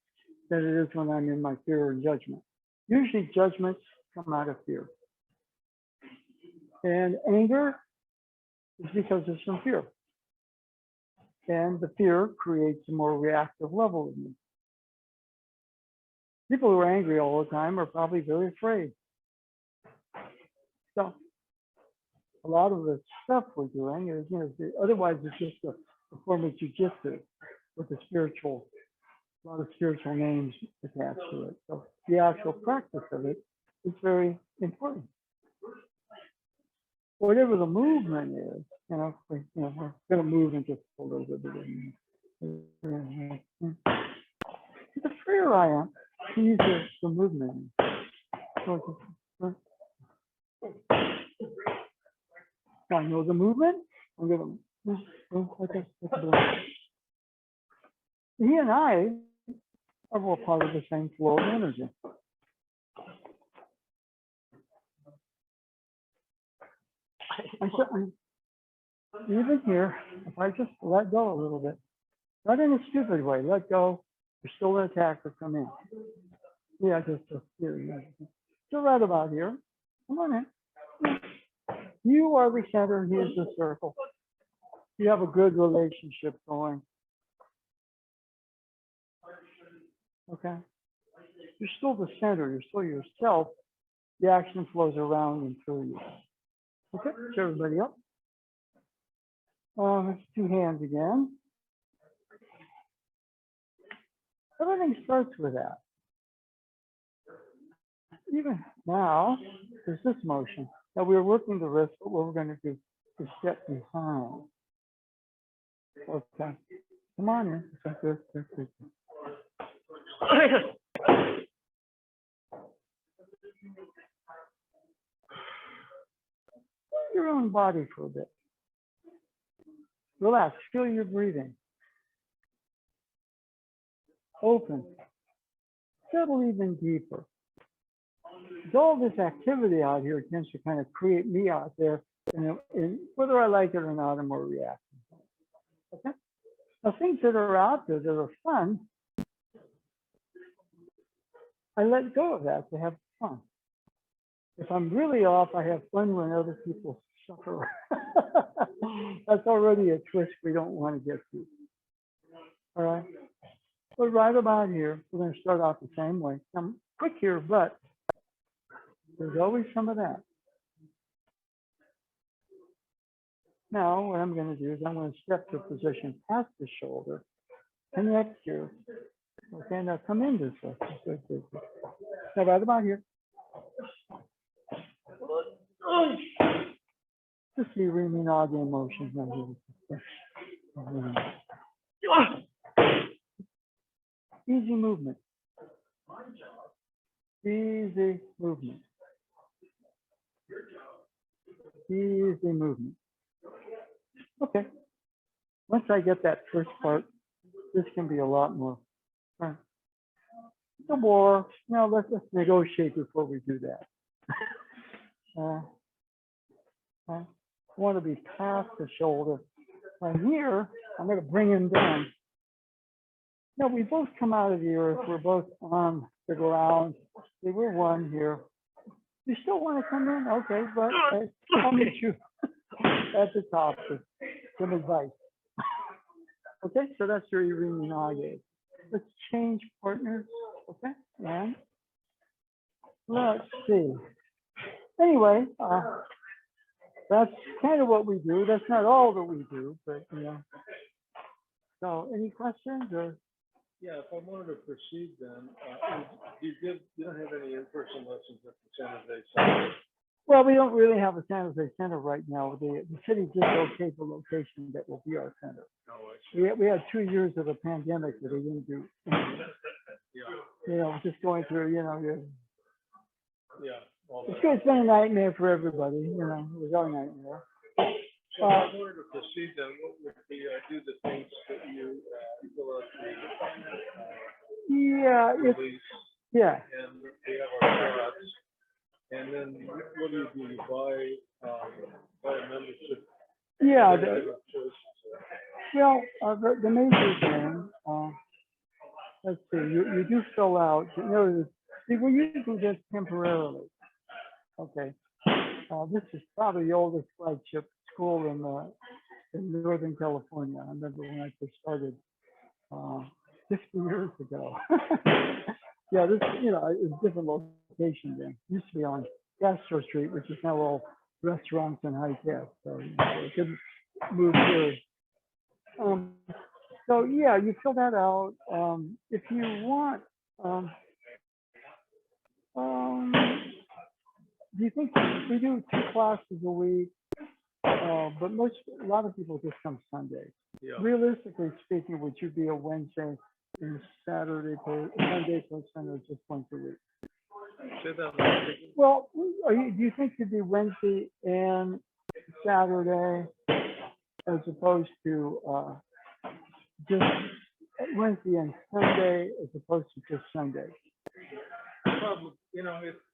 than it is when I'm in my fear and judgment. Usually judgments come out of fear. And anger is because of some fear. And the fear creates a more reactive level of me. People who are angry all the time are probably very afraid. So a lot of the stuff we're doing is, otherwise it's just a form of jujitsu with a lot of spiritual names attached to it. So the actual practice of it is very important. Whatever the movement is, we're going to move in just a little bit. The freer I am, the easier the movement is. I know the movement. I'm going to. He and I are all part of the same flow of energy. Even here, if I just let go a little bit, not in a stupid way, let go, you're still an attacker, come in. Yeah, just here. So right about here, come on in. You are the center, here's the circle. You have a good relationship going. Okay? You're still the center, you're still yourself. The action flows around and through you. Okay, so everybody up. Two hands again. Everything starts with that. Even now, there's this motion. Now we're working the wrist, but what we're going to do is step behind. Okay, come on in. Your own body for a bit. Relax, feel your breathing. Open. Settle even deeper. All this activity out here tends to kind of create me out there, and whether I like it or not, I'm more reactive. Okay? Now, things that are out there that are fun, I let go of that to have fun. If I'm really off, I have fun when other people suffer. That's already a twist we don't want to get to. All right? But right about here, we're going to start off the same way. I'm quick here, but there's always some of that. Now, what I'm going to do is I'm going to step to a position past the shoulder, connect here. Okay, now come in this way. Good. Now, right about here. Just see Rimi-Nage motions right here. Easy movement. Easy movement. Easy movement. Okay. Once I get that first part, this can be a lot more. The war. Now let's negotiate before we do that. I want to be past the shoulder. From here, I'm going to bring him down. Now we both come out of the earth. We're both on the ground. We're one here. You still want to come in? Okay, but I'll meet you at the top for some advice. Okay, so that's your Rimi-Nage. Let's change partners. Okay, and let's see. Anyway, that's kind of what we do. That's not all that we do, but So, any questions or? Yeah, if I wanted to proceed then, you don't have any in-person lessons at the San Jose Center? Well, we don't really have a San Jose Center right now. The city just okayed the location that will be our center. No, I see. We had 2 years of a pandemic that we didn't do. Yeah, Just going through, yeah. It's been a nightmare for everybody, it was our nightmare. So if I wanted to proceed then, what would be, do the things that you fill out the release, Yeah. and we have our shots, and then what do? You buy a membership? Yeah. Choices. The major thing, let's see, you do fill out, we usually do this temporarily. Okay. This is probably the oldest flagship school in Northern California. I remember when I first started 50 years ago. Yeah, this, it's a different location then. Used to be on Castro Street, which is now all restaurants and high tech. So I couldn't move here. So yeah, you fill that out. If you want, do you think we do 2 classes a week? But a lot of people just come Sunday. Yeah. Realistically speaking, would you be a Wednesday and Saturday Sunday person, or just once a week? Say that again. Well, do you think you'd be Wednesday and Saturday as opposed to just Wednesday and Sunday as opposed to just Sunday? Probably,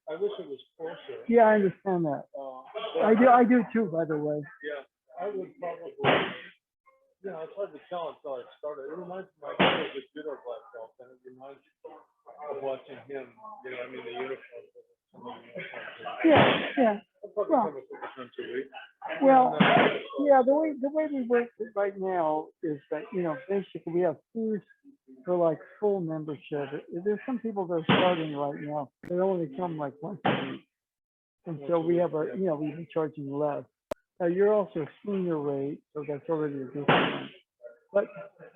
I wish it was closer. Yeah, I understand that. I do too, by the way. Yeah, I would probably, it's hard to tell until I started. It reminds me, my dad was a judo black belt, and it reminds me of watching him, the uniform. Yeah. I'll probably come a couple times a week. Well, yeah, the way we work it right now is that, basically we have fees for like full membership. There's some people that are starting right now. They only come like once a week. And so we have we've been charging less. Now you're also senior rate, so that's already a discount. But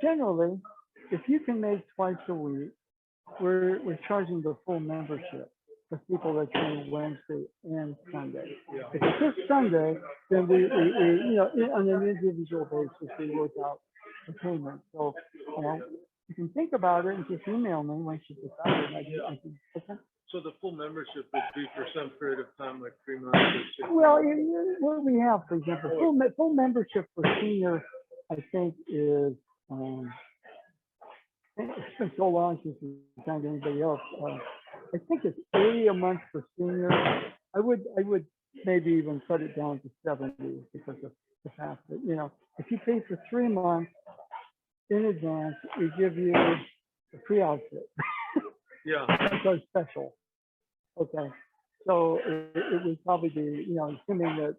generally, if you can make twice a week, we're charging the full membership for people that train Wednesday and Sunday. Yeah. If it's just Sunday, then we on an individual basis, we work out the payment. So you can think about it and just email me once you decide. Okay. So the full membership would be for some period of time, like 3 months or 6 months? Well, what we have, for example, full membership for senior, I think is, it's been so long since we've done anybody else. I think it's 80 a month for senior. I would maybe even cut it down to 70 because of the fact that, if you pay for 3 months in advance, we give you a free outfit. Yeah. That's our special. Okay. So it would probably be, assuming that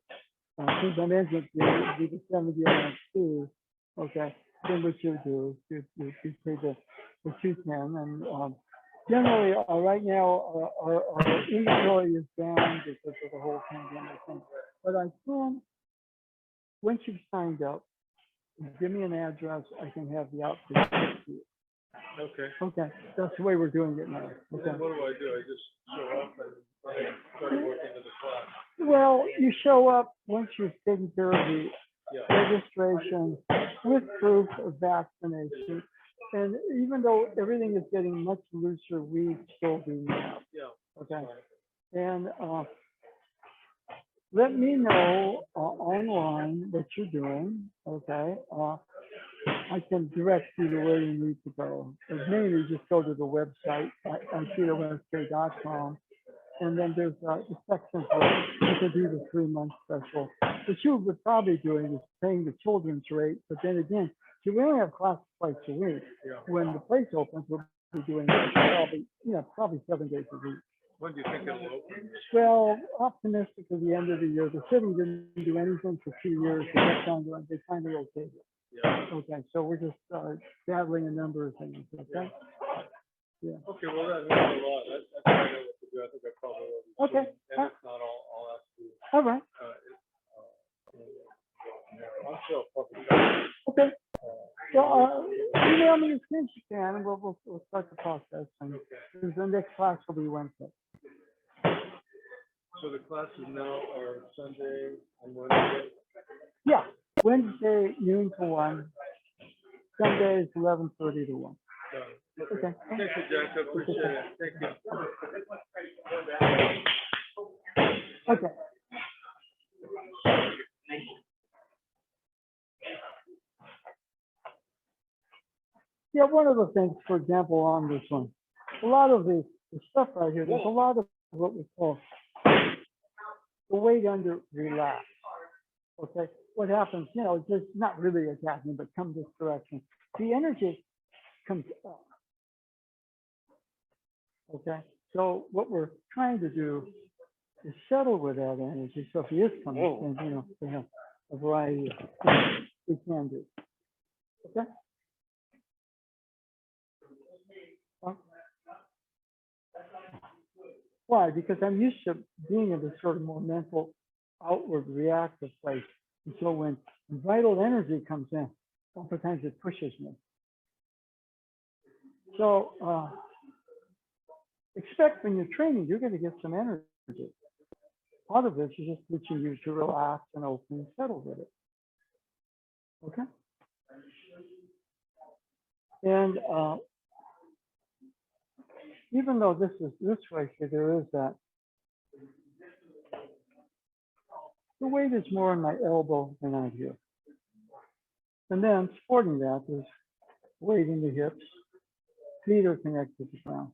since I'm management fee would be the 70 a month fee. Okay. Then what you do is you pay the 210, and generally right now our inventory is down because of the whole pandemic thing. But I can, once you've signed up, give me an address. I can have the outfit shipped to you. Okay. Okay, that's the way we're doing it now. And Okay. then what do? I just show up and start working in the class? Well, you show up once you've taken care of the registration with proof of vaccination. And even though everything is getting much looser, we still do now. Yeah. Okay. And let me know online what you're doing. Okay. I can direct you to where you need to go. And mainly just go to the website, ITWSK.com. And then there's a section where you can do the 3-month special. What you would probably doing is paying the children's rate, but then again, we only have classes twice a week. Yeah. When the place opens, we'll be doing probably 7 days a week. When do you think it'll open? Well, optimistic at the end of the year. The city didn't do anything for 2 years. They kept on doing. They finally okayed it. Yeah. Okay, so we're just dabbling a number of things. Okay. Yeah. Okay, well, that means a lot. That's what I know what to do. I think I probably will. Okay. And it's not all ask you. All right. I'm sure probably. Okay. So email me as soon as you can, and we'll start the process. And the next class will be Wednesday. So the classes now are Sunday and Wednesday? Yeah, Wednesday noon to 1. Sunday is 11:30 to 1. Okay. Okay. Thank you, Jack. I appreciate it. Thank you. Okay. Yeah, one of the things, for example, on this one, a lot of the stuff right here, there's a lot of what we call the weight under relax. Okay, what happens, just not really attacking, but come this direction. The energy comes up. Okay, so what we're trying to do to settle with that energy. So if he is coming, then, you know, we have a variety of things we can do. Okay? Well, why? Because I'm used to being in this sort of more mental, outward, reactive place. And so when vital energy comes in, sometimes it pushes me. So expect when you're training, you're going to get some energy. Part of this is just teaching you to relax and open and settle with it. Okay? And even though this is this way, so there is that. The weight is more on my elbow than out here. And then supporting that is weight in the hips. Feet are connected to the ground.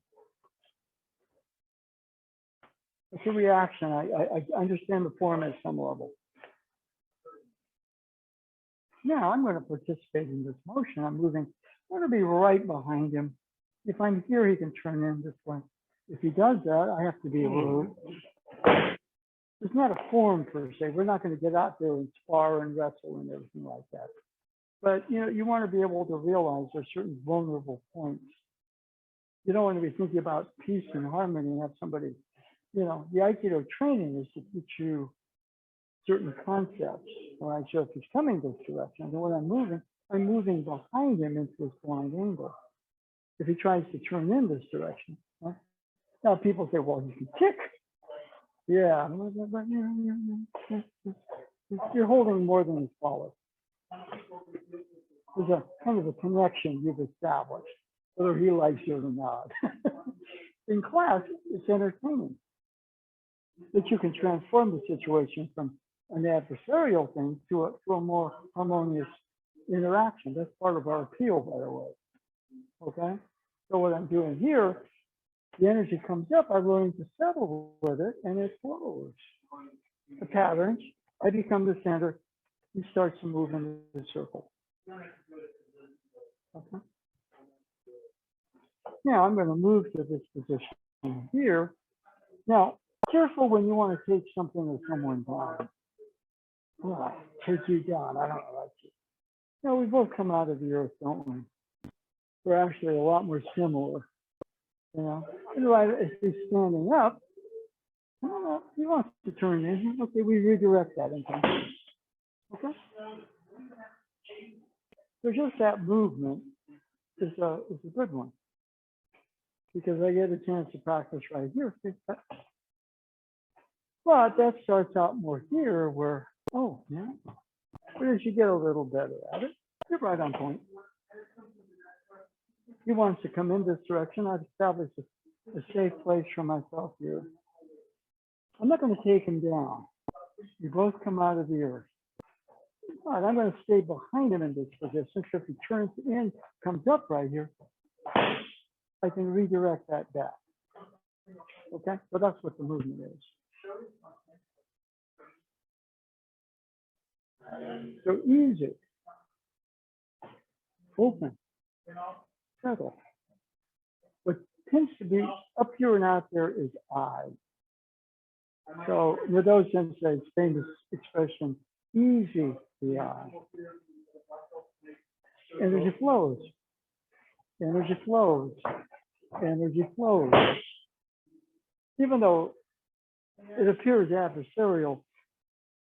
It's a reaction. I understand the form at some level. Now I'm going to participate in this motion. I'm moving. I'm going to be right behind him. If I'm here, he can turn in this way. If he does that, I have to be able to. It's not a form per se. We're not going to get out there and spar and wrestle and everything like that. But you know, you want to be able to realize there's certain vulnerable points. You don't want to be thinking about peace and harmony and have somebody, you know, the Aikido training is to teach you certain concepts. All right, so if he's coming this direction, then when I'm moving behind him into this blind angle. If he tries to turn in this direction, right? Now people say, well, you can kick. Yeah, but you're holding more than you swallow. There's a kind of a connection you've established, whether he likes you or not. In class, it's entertaining. That you can transform the situation from an adversarial thing to a more harmonious interaction. That's part of our appeal, by the way. Okay? So what I'm doing here, the energy comes up, I'm willing to settle with it, and it flows. The patterns, I become the center, he starts to move in the circle. Okay. Now I'm going to move to this position here. Now, careful when you want to take something or someone down. Well, take you down, I don't like you. No, we both come out of the earth, don't we? We're actually a lot more similar. You know, otherwise, if he's standing up, well, he wants to turn in. Okay, we redirect that intention. Okay. So just that movement is a good one because I get a chance to practice right here. But that starts out more here, where yeah, but as you get a little better at it, you're right on point. He wants to come in this direction. I've established a safe place for myself here. I'm not going to take him down. You both come out of the earth. All right, I'm going to stay behind him in this position. So if he turns in, comes up right here, I can redirect that back. Okay, so that's what the movement is. So easy, open, settle. What tends to be up here and out there is I. So Nadeau Sensei's famous expression, easy the I. Energy flows, energy flows, energy flows. Even though it appears adversarial,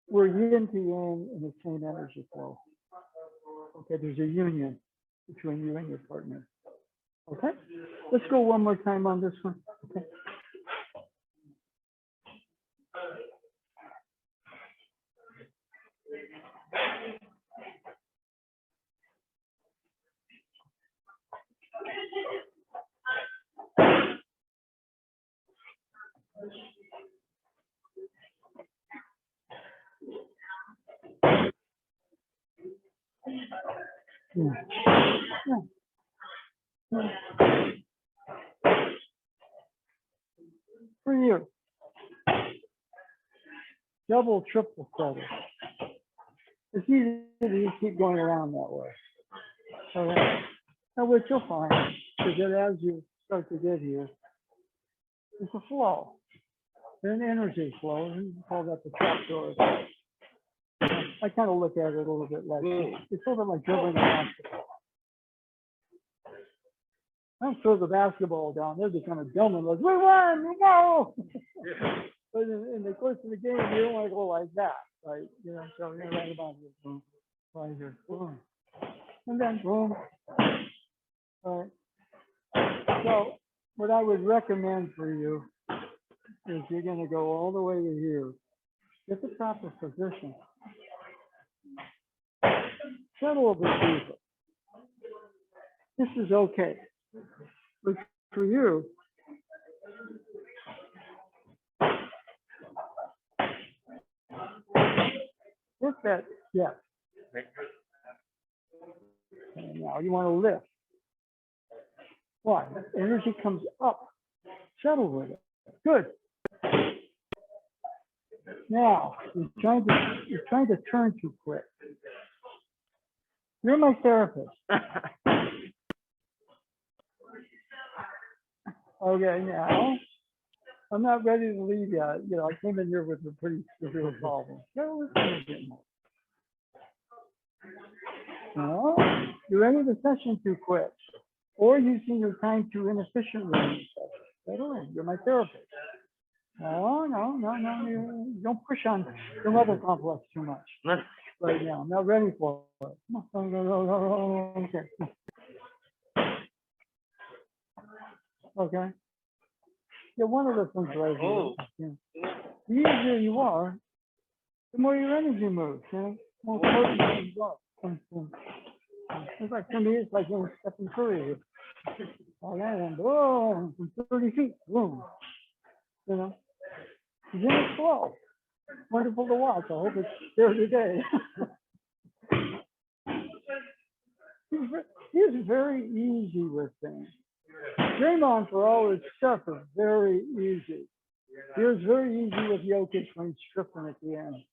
we're yin to yang in the same energy flow. Okay, there's a union between you and your partner. Okay, let's go one more time on this one. Okay. Yeah. For you, double, triple settle. It's easy to just keep going around that way. So now what you'll find is that as you start to get here, it's a flow. Then energy flow, and we call that the trapdoor. I kind of look at it a little bit like, it's sort of like dribbling a basketball. I don't throw the basketball down, they're just kind of dumb and like, we won, we go! But in the course of the game, you don't want to go like that, right? You know, so you're right about this, boom, right here, boom. And then boom. All right. So what I would recommend for you is you're going to go all the way to here. Get the proper position. Settle a bit deeper. This is okay. But for you, hit that, yeah. And now you want to lift. Why? Energy comes up. Settle with it. Good. Now you're trying to turn too quick. You're my therapist. Okay, now I'm not ready to leave yet. You know, I came in here with a pretty severe problem. No, you're ending the session too quick, or using your time too inefficiently. You're my therapist. No, you don't push on the mother complex too much right now. I'm not ready for it. Okay. Okay. Yeah, one of the things right here. The easier you are, the more your energy moves. You know, more potent things up. It's like, to me, it's like Stephen Curry. Okay, and boom, from 30 feet, boom. You know, he's in it slow. Wonderful to watch. I hope it's there today. He's very easy with things. Draymond, for all his stuff, is very easy. He was very easy with Jokic when he's stripping at the end.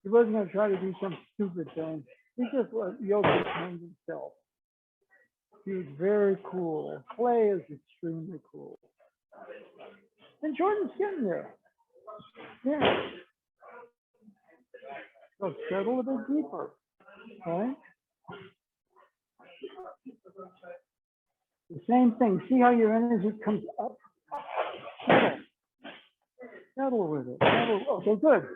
He wasn't going to try to do some stupid thing. He just let Jokic hang himself. He was very cool. Clay is extremely cool. And Jordan's getting there. Yeah. So settle a bit deeper, right? The same thing. See how your energy comes up? Settle. Settle with it. Settle. Okay, good.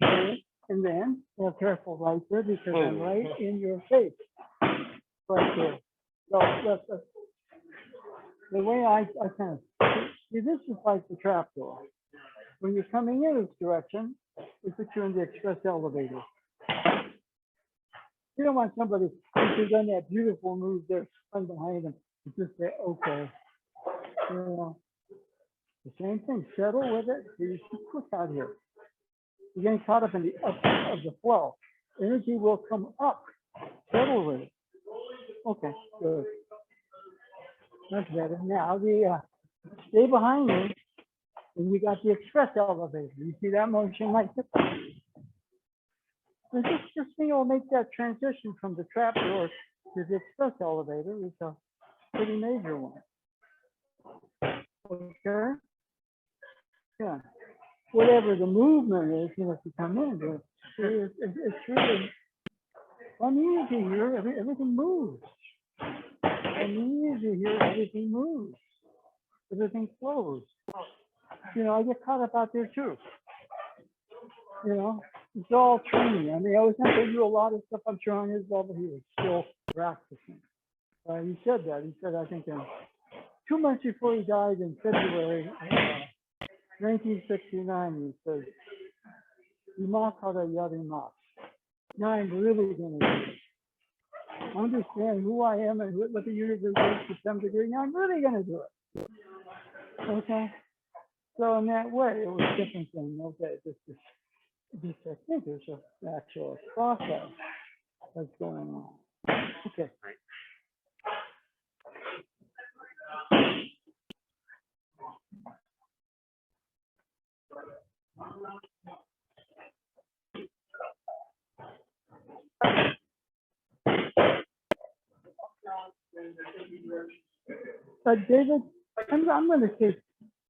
Okay. And then, be careful right there because I'm right in your face. Right there. So the way I kind of see, this is like the trapdoor. When you're coming in this direction, we put you in the express elevator. You don't want somebody who's done that beautiful move there, spun behind them, and just say, okay. You know, the same thing, settle with it. So you're too quick out here. You're getting caught up in the up of the flow. Energy will come up. Settle with it. Okay, good. That's better. Now, stay behind me, and you got the express elevator. You see that motion like this? And this thing will make that transition from the trapdoor to the express elevator. It's a pretty major one. Okay? Yeah. Whatever the movement is, you know, if you come in, it's really uneasy here. Everything moves. Uneasy here, everything moves. Everything flows. You know, I get caught up out there too. You know, it's all training. I mean, I was going to do a lot of stuff I'm sure on his level. He was still practicing. He said that. He said, I think 2 months before he died in February 1969, he said, now I'm really going to do it. Understand who I am and what the universe is to some degree. Now I'm really going to do it. Okay? So in that way, it was a different thing. Okay, this I think there's an actual process that's going on. Okay. David, I'm I'm going to say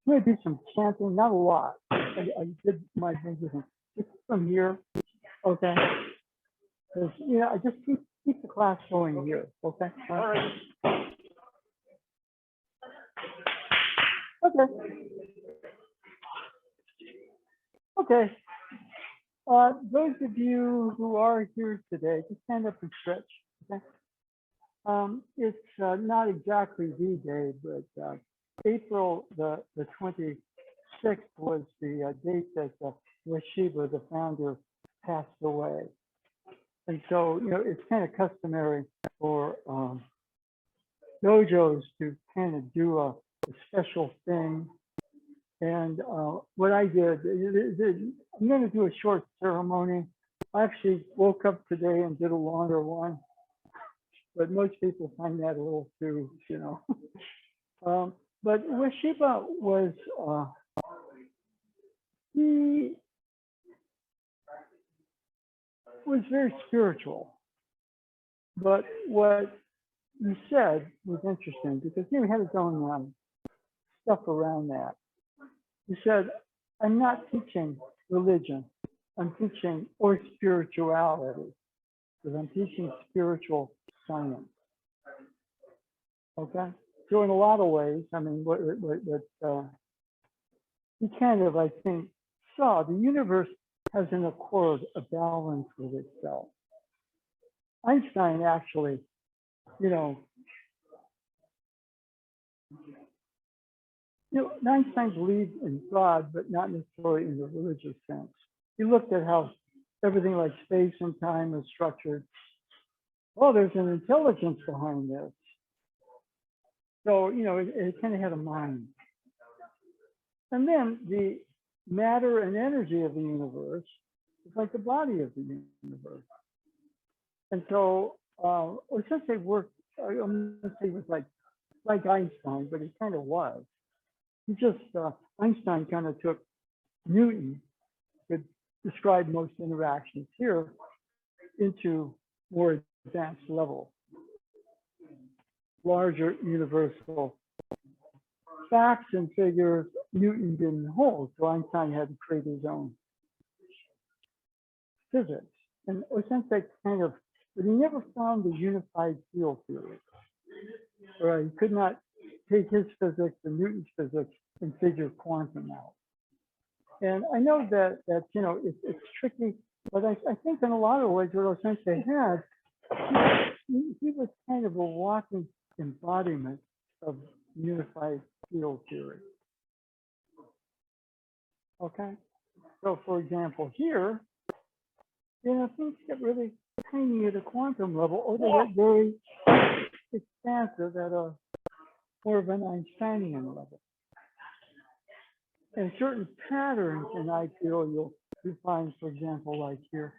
maybe some chanting, not a lot. I did my fingers just from here, okay? Because, you know, I just keep the class going here, okay? All right. Okay. Okay. Those of you who are here today, just stand up and stretch, okay? It's not exactly V-Day, but April the 26th was the date that Washiba, the founder, passed away. And so, you know, it's kind of customary for dojos to kind of do a special thing. And what I did, I'm going to do a short ceremony. I actually woke up today and did a longer one, but most people find that a little too, you know. But Washiba was, he was very spiritual. But what he said was interesting because he had his own stuff around that. He said, I'm not teaching religion, I'm teaching or spirituality, because I'm teaching spiritual science. Okay? So in a lot of ways, I mean, what he kind of, I think, saw the universe has an accord, a balance with itself. Einstein actually, you know, Einstein believed in God, but not necessarily in the religious sense. He looked at how everything like space and time is structured. Oh, there's an intelligence behind this. So, you know, it kind of had a mind. And then the matter and energy of the universe is like the body of the universe. And so, since they worked, I'm going to say it was like Einstein, but he kind of was. He just, Einstein kind of took Newton, could describe most interactions here, into more advanced level, larger universal facts and figures Newton didn't hold. So Einstein had to create his own physics. And since they kind of, but he never found the unified field theory. Or he could not take his physics and Newton's physics and figure quantum out. And I know that you know, it's tricky, but I think in a lot of ways what Sensei had, he was kind of a walking embodiment of unified field theory. Okay, so for example, here, you know, things get really tiny at a quantum level, or they get very expansive at a more of an Einsteinian level. And certain patterns in IPO you'll find, for example, like here.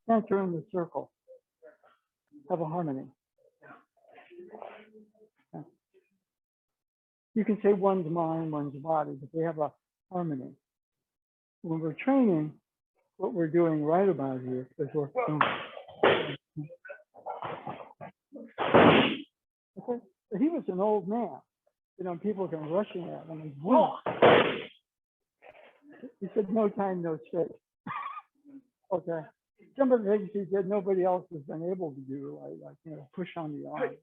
Center in the circle have a harmony. You can say one's mind, one's body, but they have a harmony. When we're training, what we're doing right about here is we're okay. But he was an old man. You know, people come rushing at him and boom. He said, no time, no space. Okay. Some of the things he did, nobody else has been able to do, like you know, push on the arm,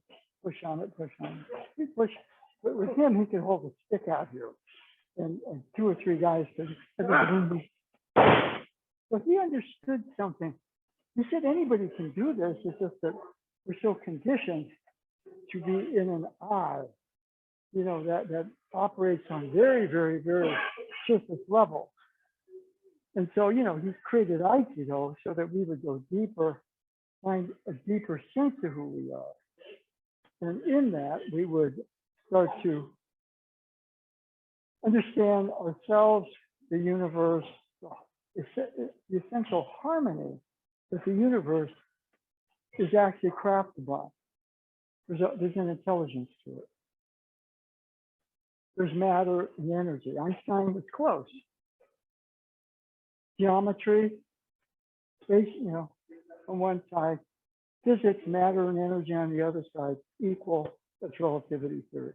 push on it, push on it. He pushed, but with him, he could hold a stick out here, and 2 or 3 guys could. So he understood something. He said anybody can do this. It's just that we're so conditioned to be in an eye, you know, that operates on very, very, very surface level. And so, you know, he created Aikido so that we would go deeper, find a deeper sense of who we are. And in that, we would start to understand ourselves, the universe, the essential harmony that the universe is actually crafted by. There's an intelligence to it. There's matter and energy. Einstein was close. Geometry, space, you know, on one side, physics, matter, and energy on the other side equal its relativity theory.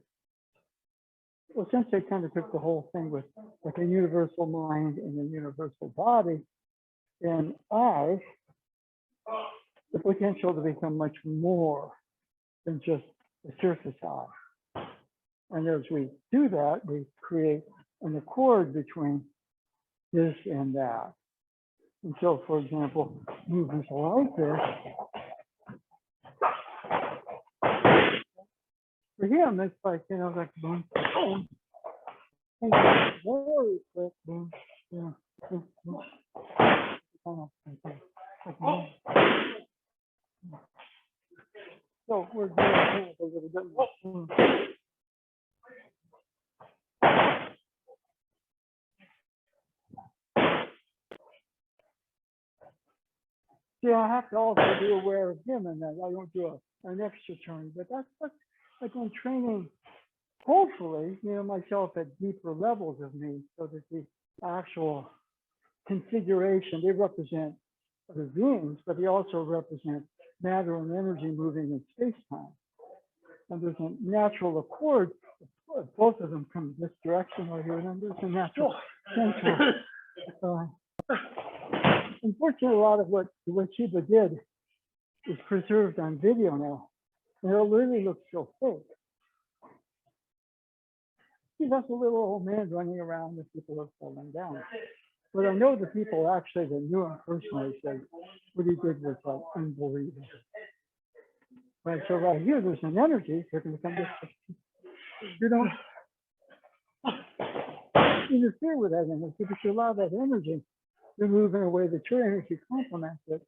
Well, since they kind of took the whole thing with like a universal mind and a universal body, then I, the potential to become much more than just the surface I. And as we do that, we create an accord between this and that. And so, for example, movements like this, for him, it's like, you know, like boom, boom, and very quick, boom, yeah, boom, boom. So we're doing a little bit more. Yeah, I have to also be aware of him and that I don't do an extra turn, but that's like when training, hopefully, you know, myself at deeper levels of me so that the actual configuration, they represent the beings, but they also represent matter and energy moving in space-time. And there's a natural accord, both of them come this direction right here, and then there's a natural center. Unfortunately, a lot of what Shiba did is preserved on video now, and it really looks so fake. He's just a little old man running around and people are falling down. But I know the people actually that knew him personally said what he did was like unbelievable. Right, so right here, there's an energy. They're going to come this. You don't interfere with that energy, because you allow that energy to move in a way that your energy complements it.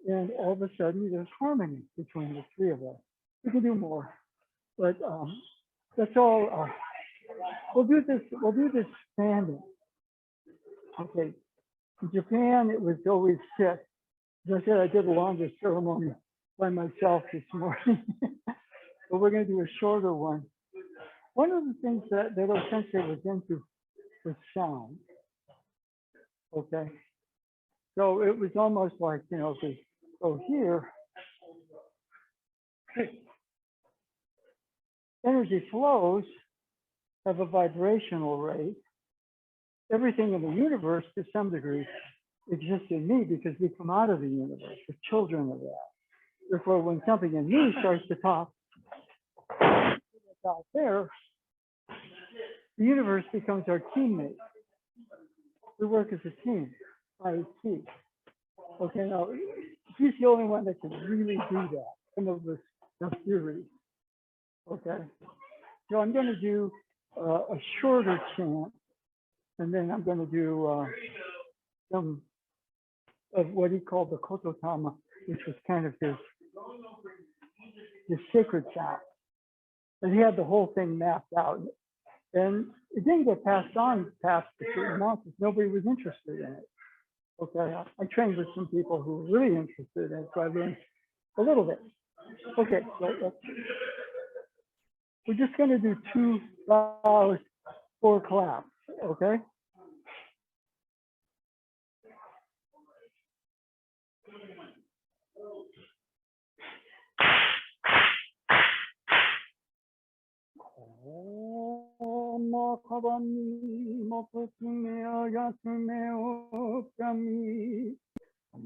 And all of a sudden, there's harmony between the three of us. We can do more, but that's all. We'll do this standing. Okay. In Japan, it was always sit. As I said, I did a longer ceremony by myself this morning, but we're going to do a shorter one. One of the things that Sensei was into was sound. Okay. So it was almost like, you know, if go here, energy flows have a vibrational rate. Everything in the universe, to some degree, exists in me because we come out of the universe. We're children of that. Therefore, when something in me starts to talk out there, the universe becomes our teammate. We work as a team, IET. Okay, now, he's the only one that can really do that, some of the theories. Okay, so I'm going to do a shorter chant, and then I'm going to do some of what he called the Kototama, which was kind of his sacred sound. And he had the whole thing mapped out. And it didn't get passed on past the certain months. Nobody was interested in it. Okay, I trained with some people who were really interested in it, so I learned a little bit. Okay, so we're just going to do 2 bows, 4 claps, okay?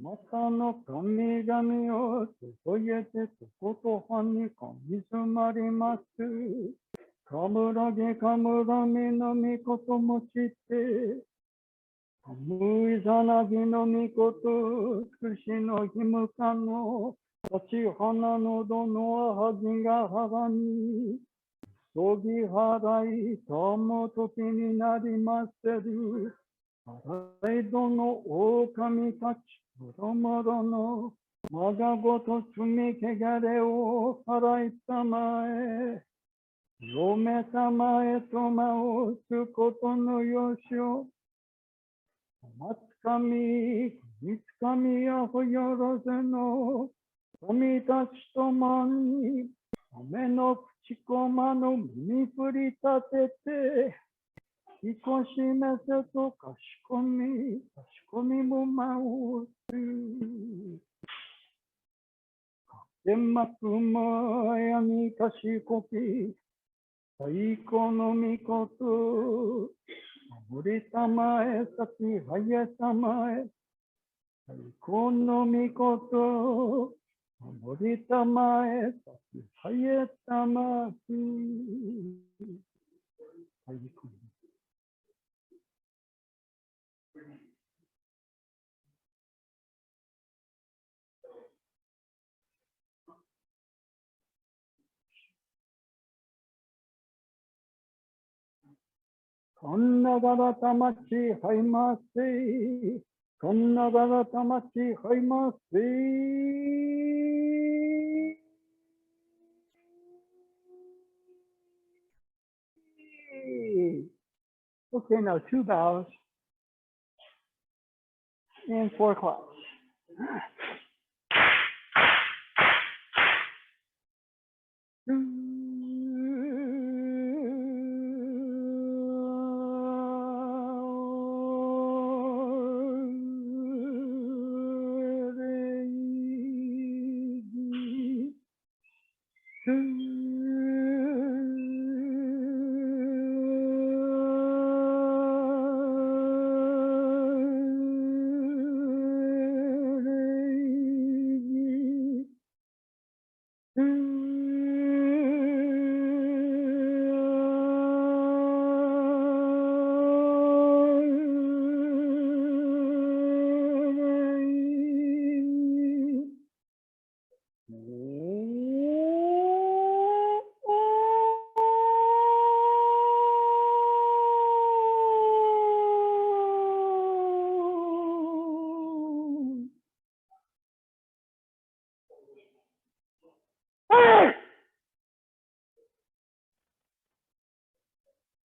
Mata no kami gami o tsutoyete tokoto hani kamizumarimasu. Kamurage kamurami no mikoto mochite. Kamuizanagi no mikoto tsukushi no himuka no tachihana no dono ahagi ga hara ni. Sogi harai tomo toki ni narimaseru. Haraido no okami tachi. 子供の我がごと積み汚れを払いたまえ、嫁様へと間をつことのよしを、松神、三つ神やほよろぜの神たちともに、雨の口駒の耳振り立てて、ひこしめせとかしこみも舞う。天幕もやみかしこき、太鼓のみこと、守りたまえ、さきはやたまえ、太鼓のみこと、守りたまえ、さきはやたまき。太鼓こんながらたまちはいませ。こんながらたまちはいませ。Okay, now 2 bows and 4 claps.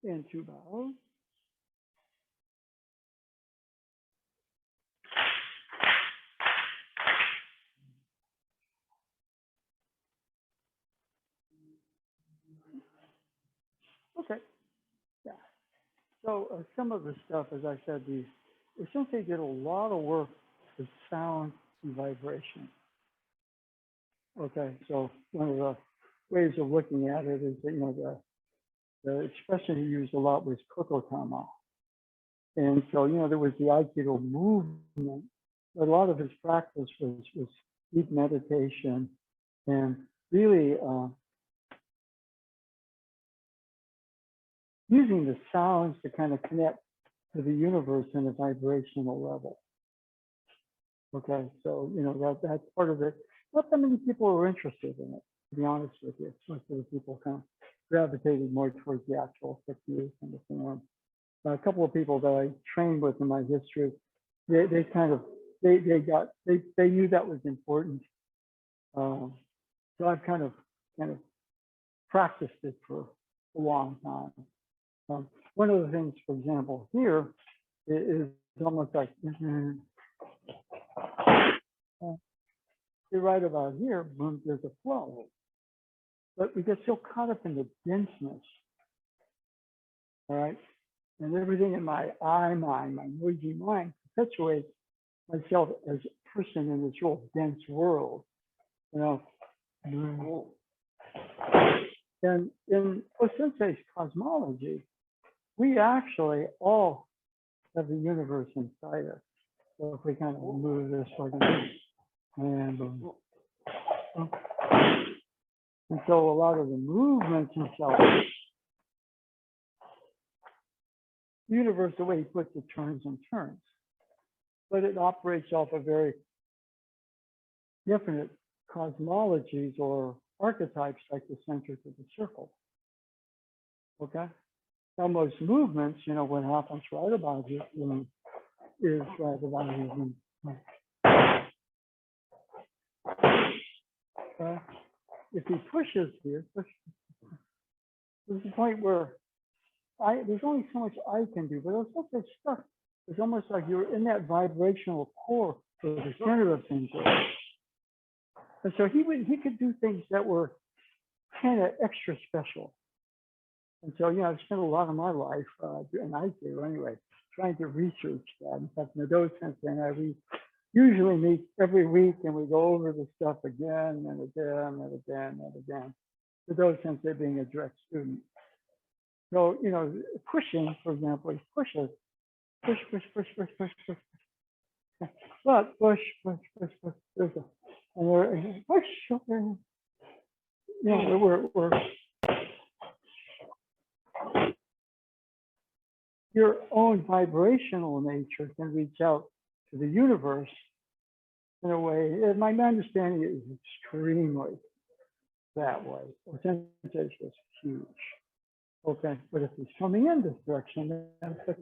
And 2 bows. Okay, yeah. So some of the stuff, as I said, the Sensei did a lot of work with sound and vibration. Okay, so one of the ways of looking at it is that, you know, the expression he used a lot was kokotama. And so, you know, there was the Aikido movement, but a lot of his practice was deep meditation and really using the sounds to kind of connect to the universe in a vibrational level. Okay, so, you know, that's part of it. Not that many people are interested in it, to be honest with you. Most of the people kind of gravitated more towards the actual technique and the form. A couple of people that I trained with in my history, they knew that was important. So I've kind of practiced it for a long time. One of the things, for example, here is almost like right about here, boom, there's a flow. But we get so caught up in the denseness, all right? And everything in my mind, my noisy mind, perpetuates myself as a person in this real dense world, you know. And in Osensei's cosmology, we actually all have the universe inside us. So if we kind of move this like and boom. And so a lot of the movements himself, the universe, the way he puts it, turns and turns. But it operates off of very definite cosmologies or archetypes like the center to the circle. Okay? Now most movements, you know, what happens right about here is right about here. If he pushes here, there's a point where there's only so much I can do, but it's also stuck. It's almost like you're in that vibrational core or the center of things. And so he could do things that were kind of extra special. And so, you know, I've spent a lot of my life, and I do anyway, trying to research that. In fact, Nado Sensei and I, usually meet every week and we go over the stuff again and again and again and again. For those since they're being a direct student. So, you know, pushing, for example, he pushes, push, push, push, push, push, push. But push, push, push, push, push. And we're push, okay. You know, we're your own vibrational nature can reach out to the universe in a way, and my understanding is extremely that way. Percentage is huge. Okay, but if he's coming in this direction, then it's like,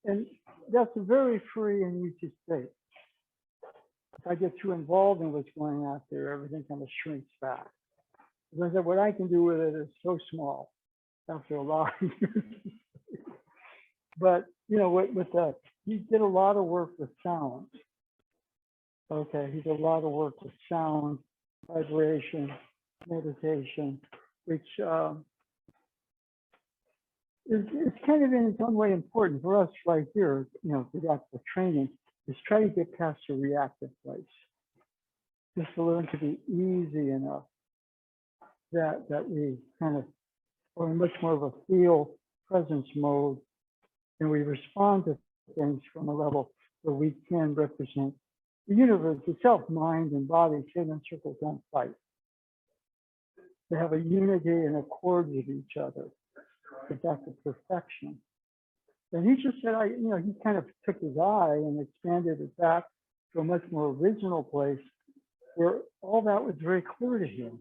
and that's a very free and easy state. If I get too involved in what's going on there, everything kind of shrinks back. As I said, what I can do with it is so small after a lot of years. But, you know, with that, he did a lot of work with sound. Okay, he did a lot of work with sound, vibration, meditation, which is kind of in its own way important for us right here, you know, to get the training, is try to get past the reactive place. Just to learn to be easy enough that we kind of are in much more of a feel presence mode, and we respond to things from a level where we can represent the universe itself, mind and body, chain circles don't fight. They have a unity and accord with each other. In fact, a perfection. And he just said, you know, he kind of took his eye and expanded it back to a much more original place where all that was very clear to him.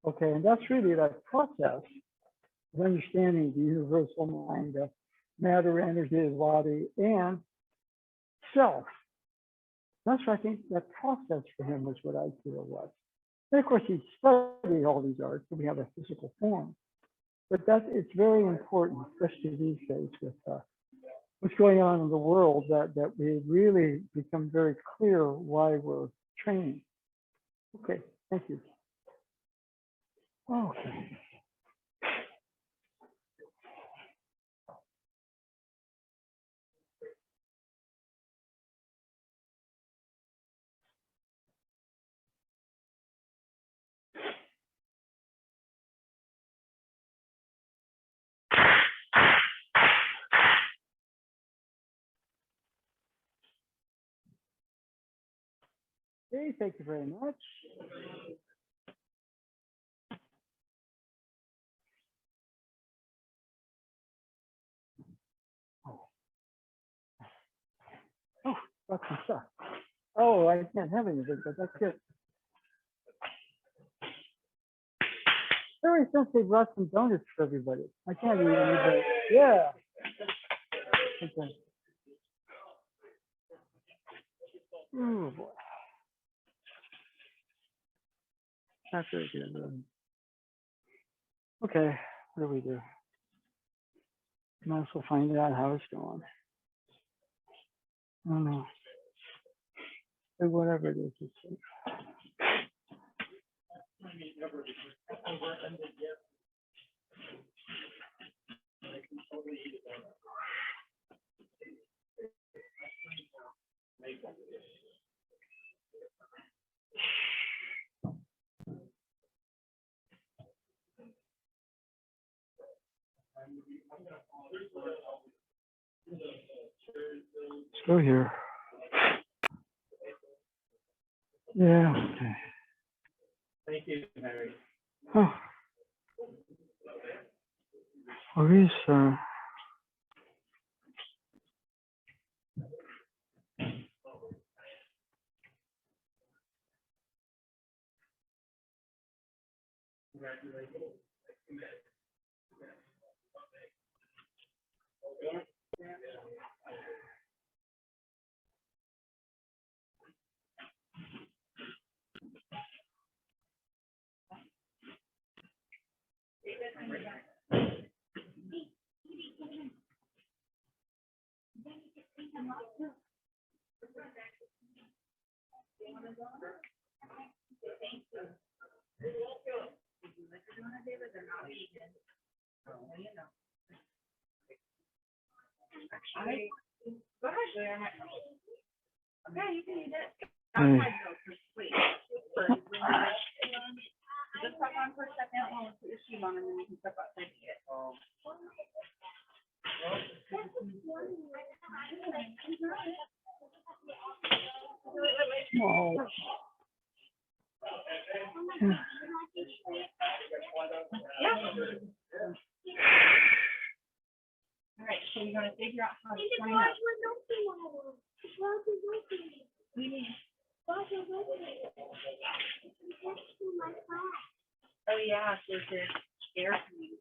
Okay, and that's really that process of understanding the universal mind, the matter, energy, body, and self. That's what I think that process for him was what I feel was. And of course, he studied all these arts, so we have a physical form. But it's very important, especially these days with what's going on in the world, that we really become very clear why we're training. Okay, thank you. Okay. Okay, thank you very much. Oh, got some stuff. Oh, I can't have anything, but that's good. Very since they brought some donuts for everybody. I can't eat anything. Yeah. Okay. Oh boy. Not very good. Okay, what do we do? Might as well find out how it's going. I don't know. But whatever it is, it's safe. Let's go here. Yeah, okay. Thank you, Mary. Oh. Well, these, David, they're not vegan. You know. Actually, go ahead. Okay, you can eat it. Outside though, for sweet. Just pop on for a second, I'll put your shoes on and then you can step outside and eat it. Oh. Yeah. All right, so you're gonna figure out how to climb up. Oh, yeah, so it's scared me.